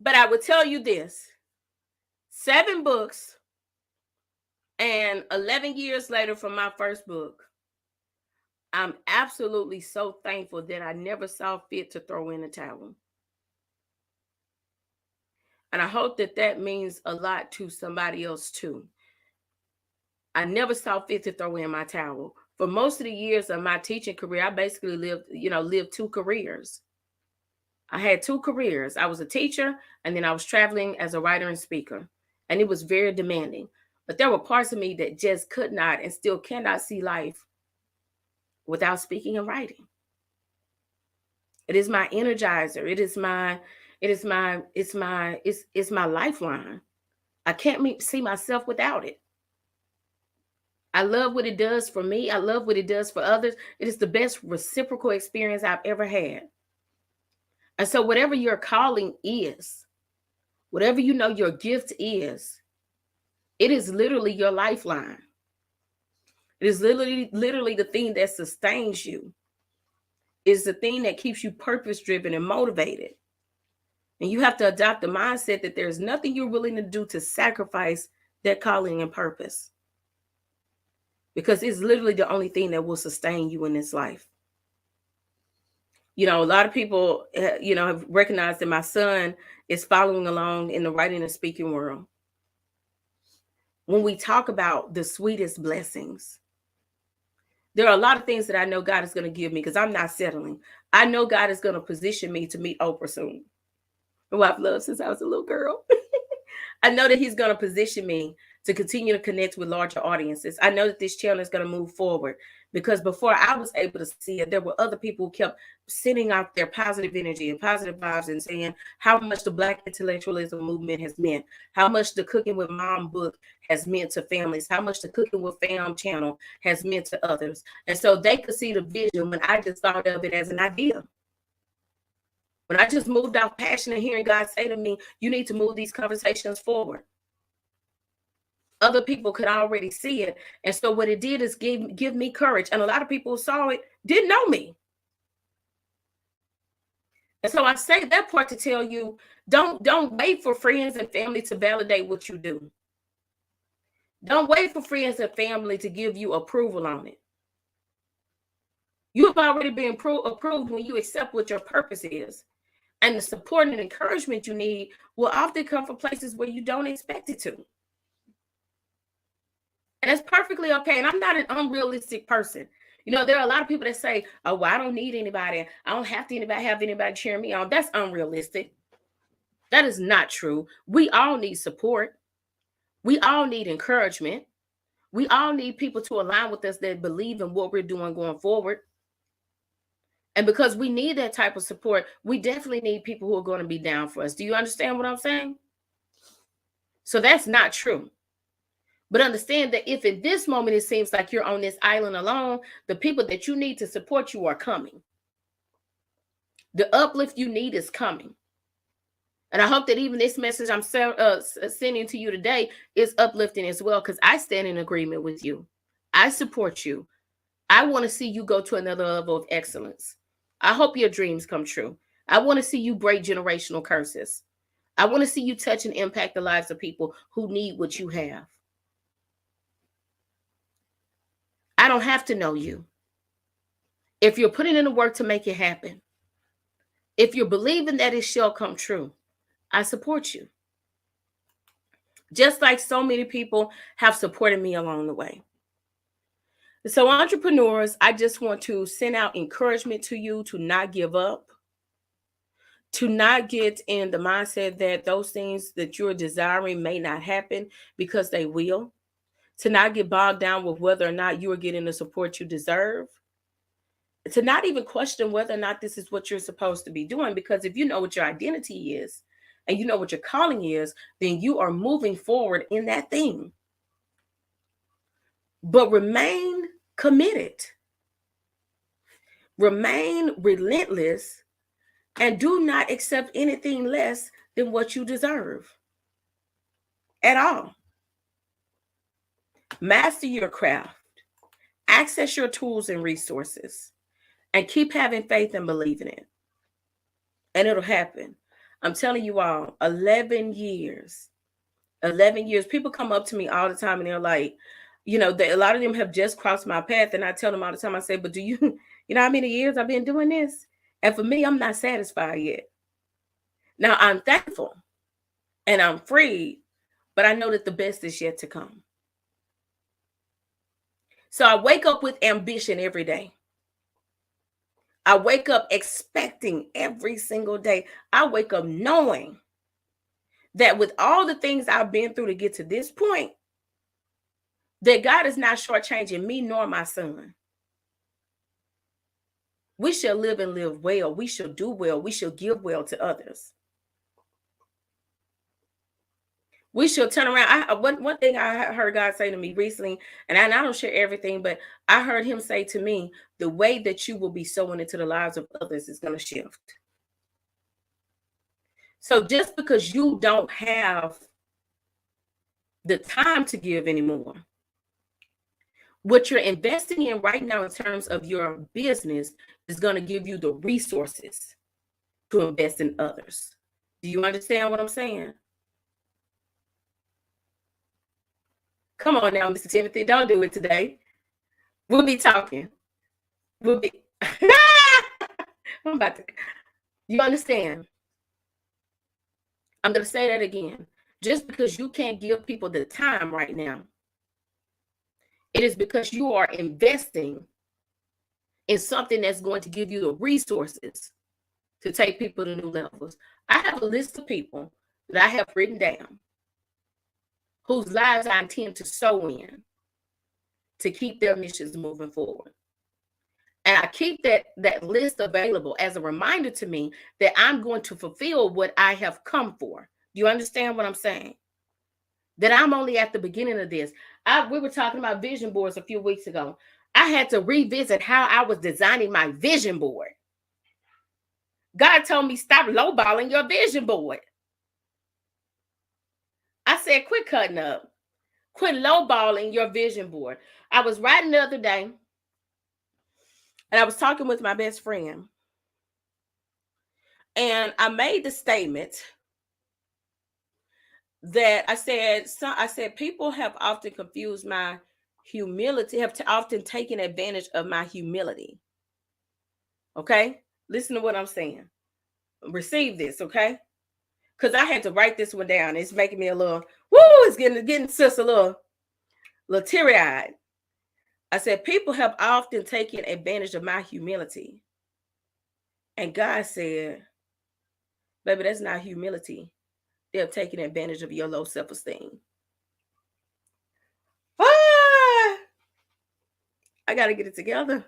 But I would tell you this, 7 books and 11 years later from my first book, I'm absolutely so thankful that I never saw fit to throw in the towel. And I hope that means a lot to somebody else too. I never saw fit to throw in my towel. For most of the years of my teaching career, I basically lived 2 careers. I had 2 careers. I was a teacher, and then I was traveling as a writer and speaker. And it was very demanding. But there were parts of me that just could not and still cannot see life without speaking and writing. It is my energizer. It's my lifeline. I can't see myself without it. I love what it does for me. I love what it does for others. It is the best reciprocal experience I've ever had. And so whatever your calling is, whatever you know your gift is, it is literally your lifeline. It is literally the thing that sustains you. It's the thing that keeps you purpose driven and motivated. And you have to adopt the mindset that there's nothing you're willing to do to sacrifice that calling and purpose. Because it's literally the only thing that will sustain you in this life. You know, a lot of people, have recognized that my son is following along in the writing and speaking world. When we talk about the sweetest blessings, there are a lot of things that I know God is going to give me because I'm not settling. I know God is going to position me to meet Oprah soon, who I've loved since I was a little girl. I know that he's going to position me to continue to connect with larger audiences. I know that this channel is going to move forward because before I was able to see it, there were other people who kept sending out their positive energy and positive vibes and saying how much the Black intellectualism movement has meant, how much the Cooking with Mom book has meant to families, how much the Cooking with Fam channel has meant to others. And so they could see the vision when I just thought of it as an idea. When I just moved off passion and hearing God say to me, you need to move these conversations forward. Other people could already see it. And so what it did is give me courage. And a lot of people who saw it didn't know me. And so I say that part to tell you, don't wait for friends and family to validate what you do. Don't wait for friends and family to give you approval on it. You have already been approved when you accept what your purpose is. And the support and encouragement you need will often come from places where you don't expect it to. And that's perfectly okay. And I'm not an unrealistic person. You know, there are a lot of people that say, oh, well, I don't need anybody. I don't have anybody cheering me on. That's unrealistic. That is not true. We all need support. We all need encouragement. We all need people to align with us that believe in what we're doing going forward. And because we need that type of support, we definitely need people who are going to be down for us. Do you understand what I'm saying? So that's not true. But understand that if in this moment it seems like you're on this island alone, the people that you need to support you are coming. The uplift you need is coming. And I hope that even this message I'm sending to you today is uplifting as well, because I stand in agreement with you. I support you. I want to see you go to another level of excellence. I hope your dreams come true. I want to see you break generational curses. I want to see you touch and impact the lives of people who need what you have. I don't have to know you. If you're putting in the work to make it happen, if you're believing that it shall come true, I support you. Just like so many people have supported me along the way. So entrepreneurs, I just want to send out encouragement to you to not give up, to not get in the mindset that those things that you're desiring may not happen, because they will, to not get bogged down with whether or not you are getting the support you deserve, to not even question whether or not this is what you're supposed to be doing, because if you know what your identity is and you know what your calling is, then you are moving forward in that thing. But remain committed, remain relentless, and do not accept anything less than what you deserve at all. Master your craft, access your tools and resources, and keep having faith and believing it. And it'll happen. I'm telling you all, 11 years. People come up to me all the time and they're like, a lot of them have just crossed my path. And I tell them all the time, I say, but do you know how many years I've been doing this? And for me, I'm not satisfied yet. Now, I'm thankful and I'm free, but I know that the best is yet to come. So I wake up with ambition every day. I wake up expecting every single day. I wake up knowing that with all the things I've been through to get to this point, that God is not shortchanging me nor my son. We shall live and live well. We shall do well. We shall give well to others. We shall turn around. One thing I heard God say to me recently, and I don't share everything, but I heard him say to me, the way that you will be sowing into the lives of others is going to shift. So just because you don't have the time to give anymore, what you're investing in right now in terms of your business is going to give you the resources to invest in others. Do you understand what I'm saying? Come on now, Mr. Timothy, don't do it today. We'll be talking. We'll be. I'm about to. You understand? I'm going to say that again. Just because you can't give people the time right now, it is because you are investing in something that's going to give you the resources to take people to new levels. I have a list of people that I have written down whose lives I intend to sow in to keep their missions moving forward. And I keep that list available as a reminder to me that I'm going to fulfill what I have come for. Do you understand what I'm saying? That I'm only at the beginning of this. We were talking about vision boards a few weeks ago. I had to revisit how I was designing my vision board. God told me, stop lowballing your vision board. I said, quit cutting up. Quit lowballing your vision board. I was writing the other day, and I was talking with my best friend. And I made the statement that I said, people have often confused my humility, have often taken advantage of my humility. Okay? Listen to what I'm saying. Receive this, okay? Because I had to write this one down. It's making me a little, it's getting sis a little teary-eyed. I said, people have often taken advantage of my humility. And God said, baby, that's not humility. They're taking advantage of your low self-esteem. I got to get it together.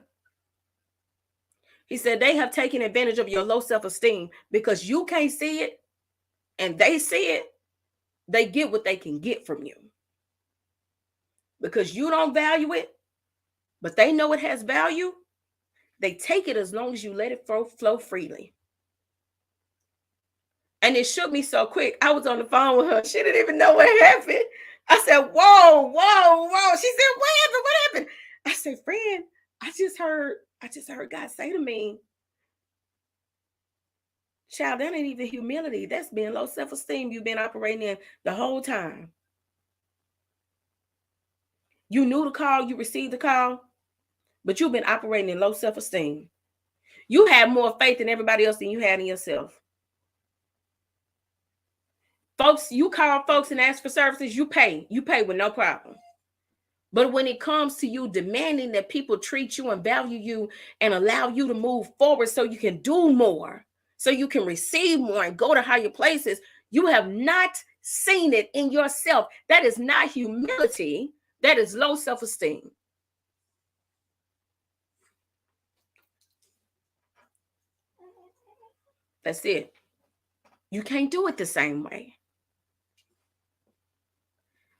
He said, they have taken advantage of your low self-esteem because you can't see it and they see it. They get what they can get from you. Because you don't value it, but they know it has value. They take it as long as you let it flow freely. And it shook me so quick. I was on the phone with her. She didn't even know what happened. I said, whoa. She said, what happened? I said, friend, I just heard God say to me, child, that ain't even humility. That's being low self-esteem you've been operating in the whole time. You knew the call, you received the call, but you've been operating in low self-esteem. You have more faith in everybody else than you had in yourself. Folks, you call folks and ask for services, you pay with no problem. But when it comes to you demanding that people treat you and value you and allow you to move forward so you can do more, so you can receive more and go to higher places, you have not seen it in yourself. That is not humility. That is low self-esteem. That's it. You can't do it the same way.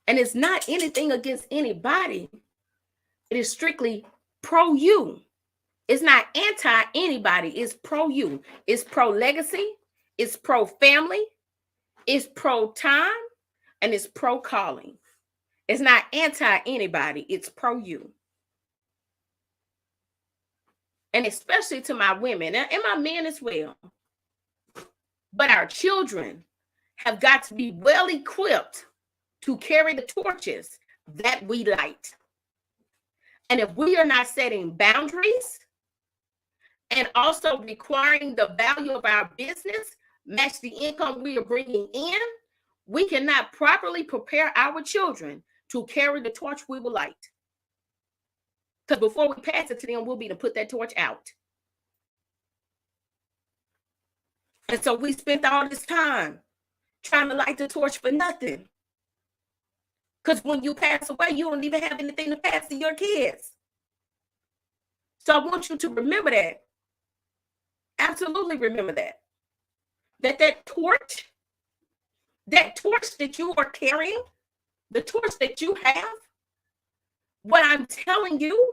And it's not anything against anybody. It is strictly pro you. It's not anti anybody. It's pro you. It's pro legacy. It's pro family. It's pro time. And it's pro calling. It's not anti anybody. It's pro you. And especially to my women and my men as well. But our children have got to be well equipped to carry the torches that we light. And if we are not setting boundaries and also requiring the value of our business match the income we are bringing in, we cannot properly prepare our children to carry the torch we will light. Because before we pass it to them, we'll be to put that torch out. And so we spent all this time trying to light the torch for nothing. Because when you pass away, you don't even have anything to pass to your kids. So I want you to remember that. Absolutely remember that. That torch that you are carrying, the torch that you have, what I'm telling you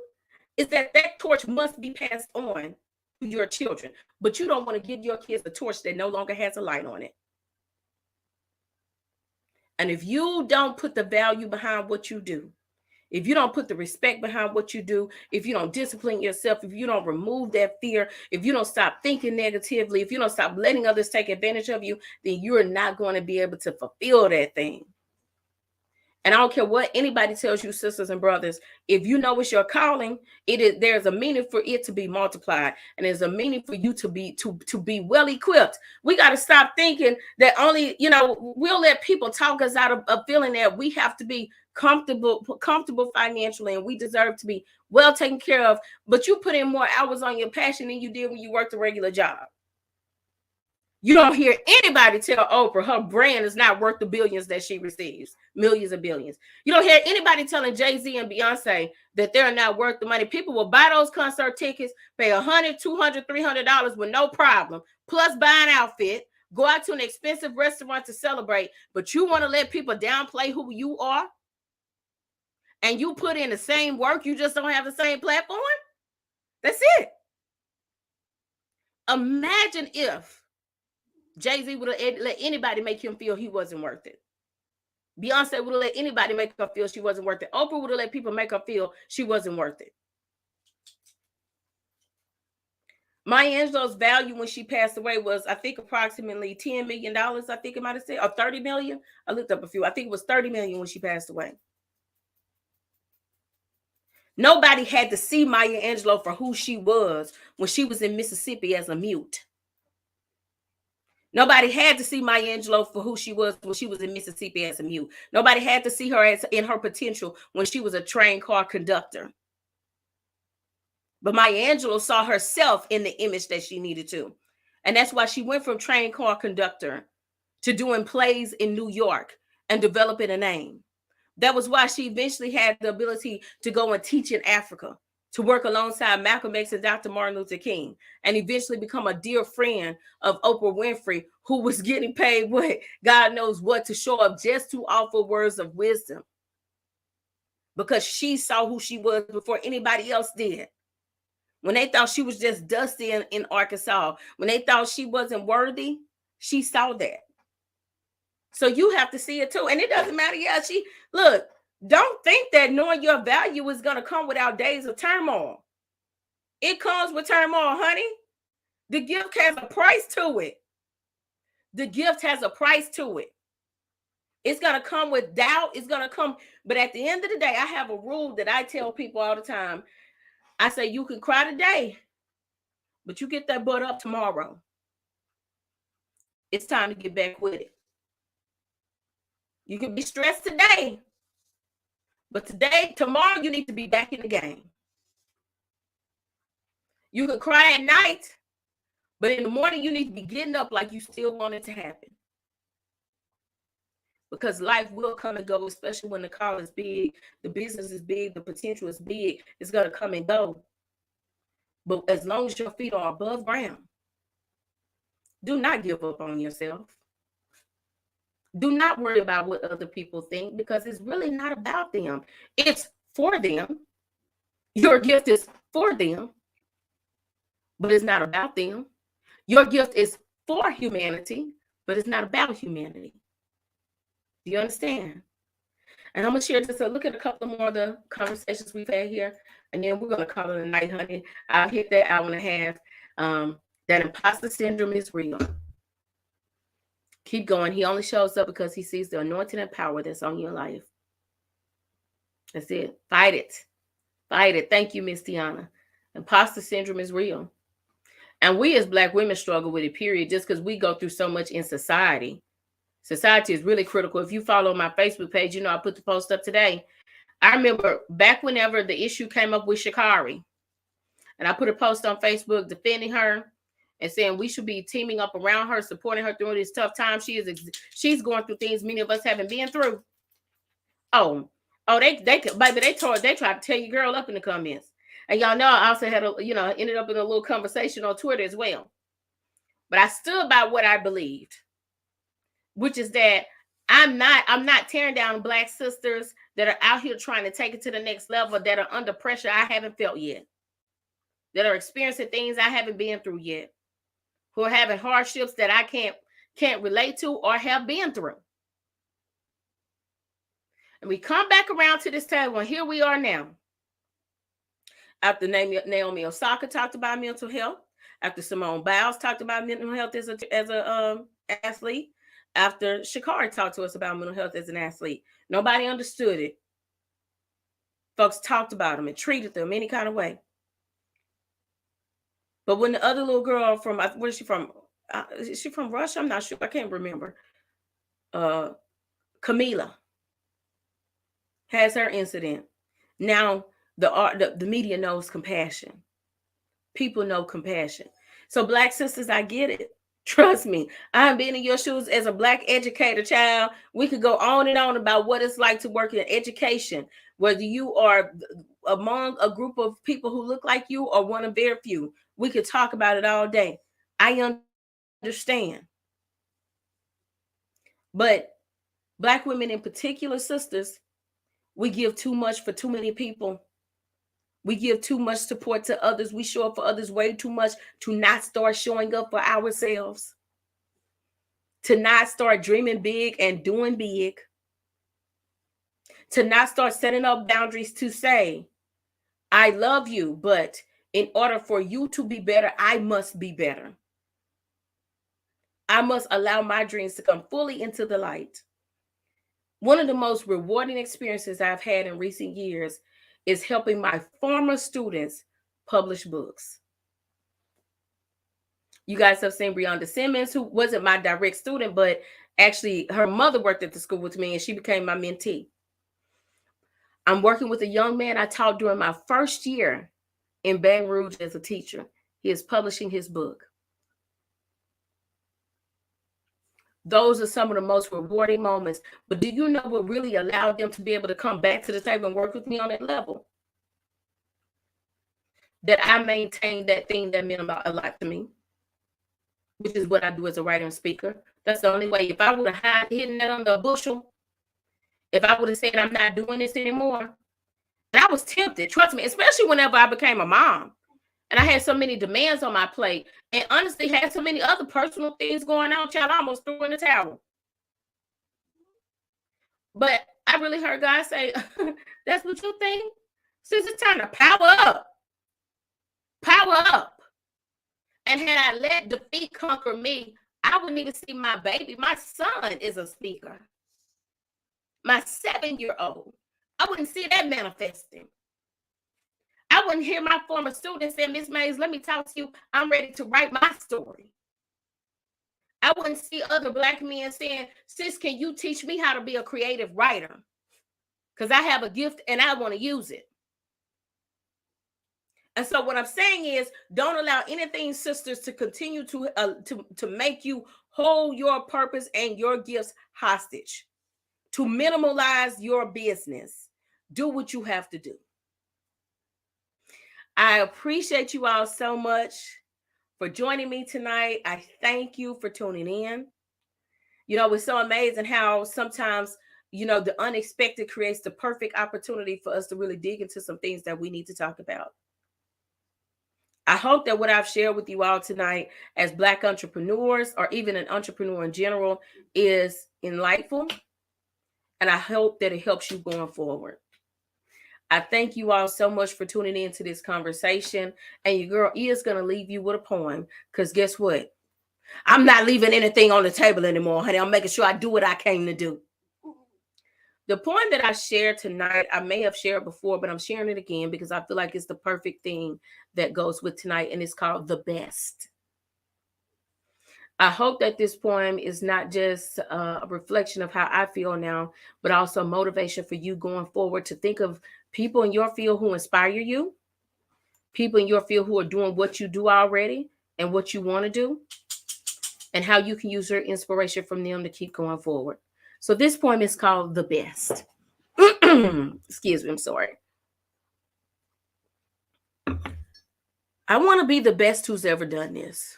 is that torch must be passed on to your children. But you don't want to give your kids a torch that no longer has a light on it. And if you don't put the value behind what you do, if you don't put the respect behind what you do, if you don't discipline yourself, if you don't remove that fear, if you don't stop thinking negatively, if you don't stop letting others take advantage of you, then you're not going to be able to fulfill that thing. And I don't care what anybody tells you, sisters and brothers, if you know it's your calling, there's a meaning for it to be multiplied, and there's a meaning for you to be well equipped. We got to stop thinking that only, we'll let people talk us out of feeling that we have to be comfortable financially, and we deserve to be well taken care of. But you put in more hours on your passion than you did when you worked a regular job. You don't hear anybody tell Oprah her brand is not worth the billions that she receives, millions and billions. You don't hear anybody telling Jay-Z and Beyonce that they're not worth the money. People will buy those concert tickets, pay $100, $200, $300 with no problem, plus buy an outfit, go out to an expensive restaurant to celebrate, but you want to let people downplay who you are? And you put in the same work, you just don't have the same platform? That's it. Imagine if Jay-Z would have let anybody make him feel he wasn't worth it. Beyonce would have let anybody make her feel she wasn't worth it. Oprah would have let people make her feel she wasn't worth it. Maya Angelou's value when she passed away was, I think, approximately $10 million, I think it might have said, or 30 million. I looked up a few. I think it was 30 million when she passed away. Nobody had to see Maya Angelou for who she was when she was in Mississippi as a mute. Nobody had to see Maya Angelou for who she was when she was in Mississippi as a mute. Nobody had to see her in her potential when she was a train car conductor. But Maya Angelou saw herself in the image that she needed to. And that's why she went from train car conductor to doing plays in New York and developing a name. That was why she eventually had the ability to go and teach in Africa, to work alongside Malcolm X and Dr. Martin Luther King, and eventually become a dear friend of Oprah Winfrey, who was getting paid what God knows what to show up just to offer words of wisdom, because she saw who she was before anybody else did. When they thought she was just dusty in Arkansas, when they thought she wasn't worthy, she saw that. So you have to see it too. And it doesn't matter. Yeah, look, don't think that knowing your value is going to come without days of turmoil. It comes with turmoil, honey. The gift has a price to it. The gift has a price to it. It's going to come with doubt. It's going to come. But at the end of the day, I have a rule that I tell people all the time. I say, you can cry today, but you get that butt up tomorrow. It's time to get back with it. You can be stressed today, but tomorrow, you need to be back in the game. You can cry at night, but in the morning, you need to be getting up like you still want it to happen. Because life will come and go, especially when the call is big, the business is big, the potential is big. It's going to come and go. But as long as your feet are above ground, do not give up on yourself. Do not worry about what other people think, because it's really not about them. It's for them. Your gift is for them, but it's not about them. Your gift is for humanity, but it's not about humanity. Do you understand? And I'm going to share just a look at a couple more of the conversations we've had here, and then we're going to call it a night, honey. I'll hit that hour and a half. That imposter syndrome is real. Keep going. He only shows up because he sees the anointing and power that's on your life. That's it. Fight it. Fight it. Thank you, Miss Tiana. Imposter syndrome is real. And we as Black women struggle with it, period, just because we go through so much in society. Society is really critical. If you follow my Facebook page, I put the post up today. I remember back whenever the issue came up with Sha'Carri, and I put a post on Facebook defending her and saying we should be teaming up around her, supporting her through this tough time. She's going through things many of us haven't been through. They tried to tear your girl up in the comments. And y'all know I also had ended up in a little conversation on Twitter as well. But I stood by what I believed, which is that I'm not tearing down Black sisters that are out here trying to take it to the next level, that are under pressure I haven't felt yet, that are experiencing things I haven't been through yet, who are having hardships that I can't relate to or have been through. And we come back around to this table, and here we are now. After Naomi Osaka talked about mental health, after Simone Biles talked about mental health as a athlete, after Sha'Carri talked to us about mental health as an athlete, nobody understood it. Folks talked about them and treated them any kind of way. But when the other little girl from, where is she from? Is she from Russia? I'm not sure. I can't remember. Camila has her incident. Now the media knows compassion. People know compassion. So Black sisters, I get it. Trust me. I've been in your shoes as a Black educator, child. We could go on and on about what it's like to work in education, whether you are among a group of people who look like you or one of very few. We could talk about it all day. I understand. But Black women in particular, sisters, we give too much for too many people. We give too much support to others. We show up for others way too much to not start showing up for ourselves. To not start dreaming big and doing big. To not start setting up boundaries to say, I love you, but in order for you to be better, I must be better. I must allow my dreams to come fully into the light. One of the most rewarding experiences I've had in recent years is helping my former students publish books. You guys have seen Brianda Simmons, who wasn't my direct student, but actually her mother worked at the school with me and she became my mentee. I'm working with a young man I taught during my first year in Baton Rouge as a teacher. He is publishing his book. Those are some of the most rewarding moments. But do you know what really allowed them to be able to come back to the table and work with me on that level? That I maintained that thing that meant a lot to me, which is what I do as a writer and speaker. That's the only way. If I would have hidden that under a bushel, if I would have said I'm not doing this anymore, and I was tempted, trust me, especially whenever I became a mom. And I had so many demands on my plate, and honestly had so many other personal things going on, child, I almost threw in the towel. But I really heard God say, that's what you think? Sis, it's time to power up. Power up. And had I let defeat conquer me, I wouldn't even see my baby. My son is a speaker. My 7-year-old. I wouldn't see that manifesting. I wouldn't hear my former students say, Miss Mays, let me talk to you. I'm ready to write my story. I wouldn't see other Black men saying, sis, can you teach me how to be a creative writer? Because I have a gift and I want to use it. And so what I'm saying is, don't allow anything, sisters, to continue to make you hold your purpose and your gifts hostage, to minimalize your business. Do what you have to do. I appreciate you all so much for joining me tonight. I thank you for tuning in. You know, it's so amazing how sometimes, you know, the unexpected creates the perfect opportunity for us to really dig into some things that we need to talk about. I hope that what I've shared with you all tonight as Black entrepreneurs, or even an entrepreneur in general, is enlightful. And I hope that it helps you going forward. I thank you all so much for tuning in to this conversation. And your girl is going to leave you with a poem. Because guess what? I'm not leaving anything on the table anymore, honey. I'm making sure I do what I came to do. The poem that I shared tonight, I may have shared before, but I'm sharing it again because I feel like it's the perfect thing that goes with tonight. And it's called The Best. I hope that this poem is not just a reflection of how I feel now, but also motivation for you going forward to think of people in your field who inspire you, people in your field who are doing what you do already and what you want to do, and how you can use your inspiration from them to keep going forward. So this poem is called The Best. Excuse me, I'm sorry. I want to be the best who's ever done this.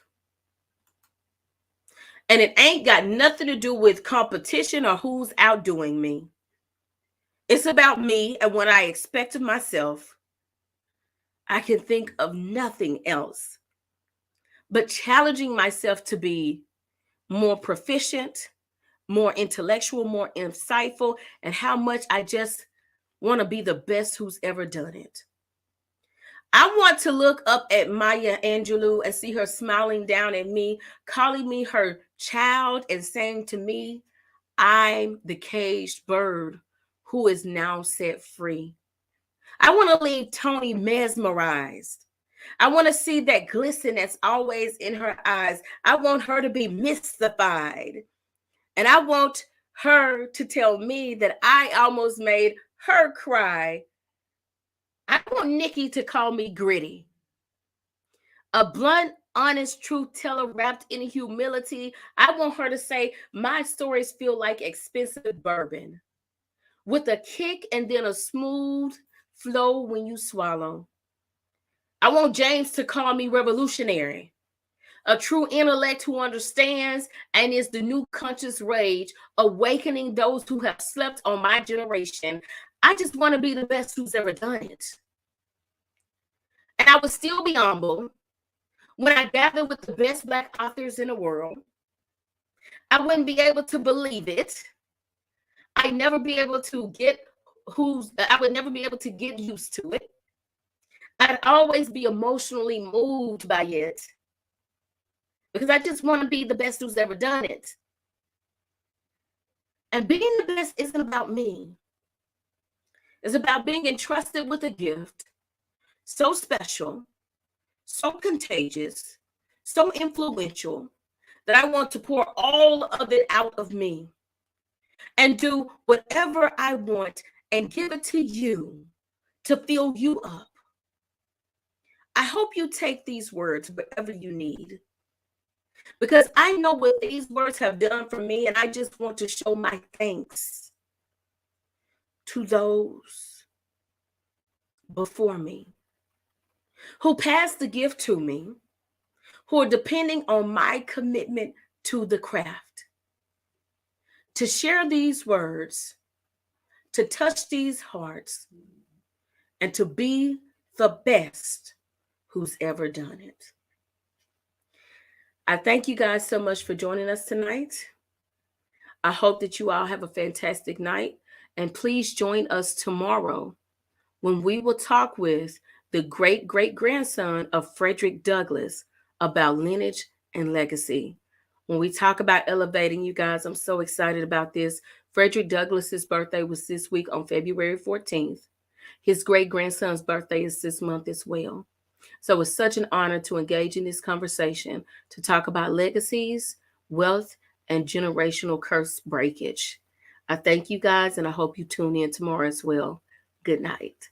And it ain't got nothing to do with competition or who's outdoing me. It's about me and what I expect of myself. I can think of nothing else but challenging myself to be more proficient, more intellectual, more insightful, and how much I just want to be the best who's ever done it. I want to look up at Maya Angelou and see her smiling down at me, calling me her child and saying to me, I'm the caged bird who is now set free. I want to leave Toni mesmerized. I want to see that glisten that's always in her eyes. I want her to be mystified. And I want her to tell me that I almost made her cry. I want Nikki to call me gritty. A blunt, honest truth teller wrapped in humility. I want her to say, my stories feel like expensive bourbon with a kick and then a smooth flow when you swallow. I want James to call me revolutionary, a true intellect who understands and is the new conscious rage, awakening those who have slept on my generation. I just want to be the best who's ever done it. And I would still be humble when I gather with the best Black authors in the world. I wouldn't be able to believe it. I would never be able to get used to it. I'd always be emotionally moved by it because I just want to be the best who's ever done it. And being the best isn't about me. It's about being entrusted with a gift so special, so contagious, so influential that I want to pour all of it out of me and do whatever I want and give it to you to fill you up. I hope you take these words wherever you need, because I know what these words have done for me, and I just want to show my thanks to those before me who passed the gift to me, who are depending on my commitment to the craft, to share these words, to touch these hearts, and to be the best who's ever done it. I thank you guys so much for joining us tonight. I hope that you all have a fantastic night, and please join us tomorrow when we will talk with the great-great-grandson of Frederick Douglass about lineage and legacy. When we talk about elevating, you guys, I'm so excited about this. Frederick Douglass's birthday was this week on February 14th. His great-grandson's birthday is this month as well. So it's such an honor to engage in this conversation, to talk about legacies, wealth, and generational curse breakage. I thank you guys, and I hope you tune in tomorrow as well. Good night.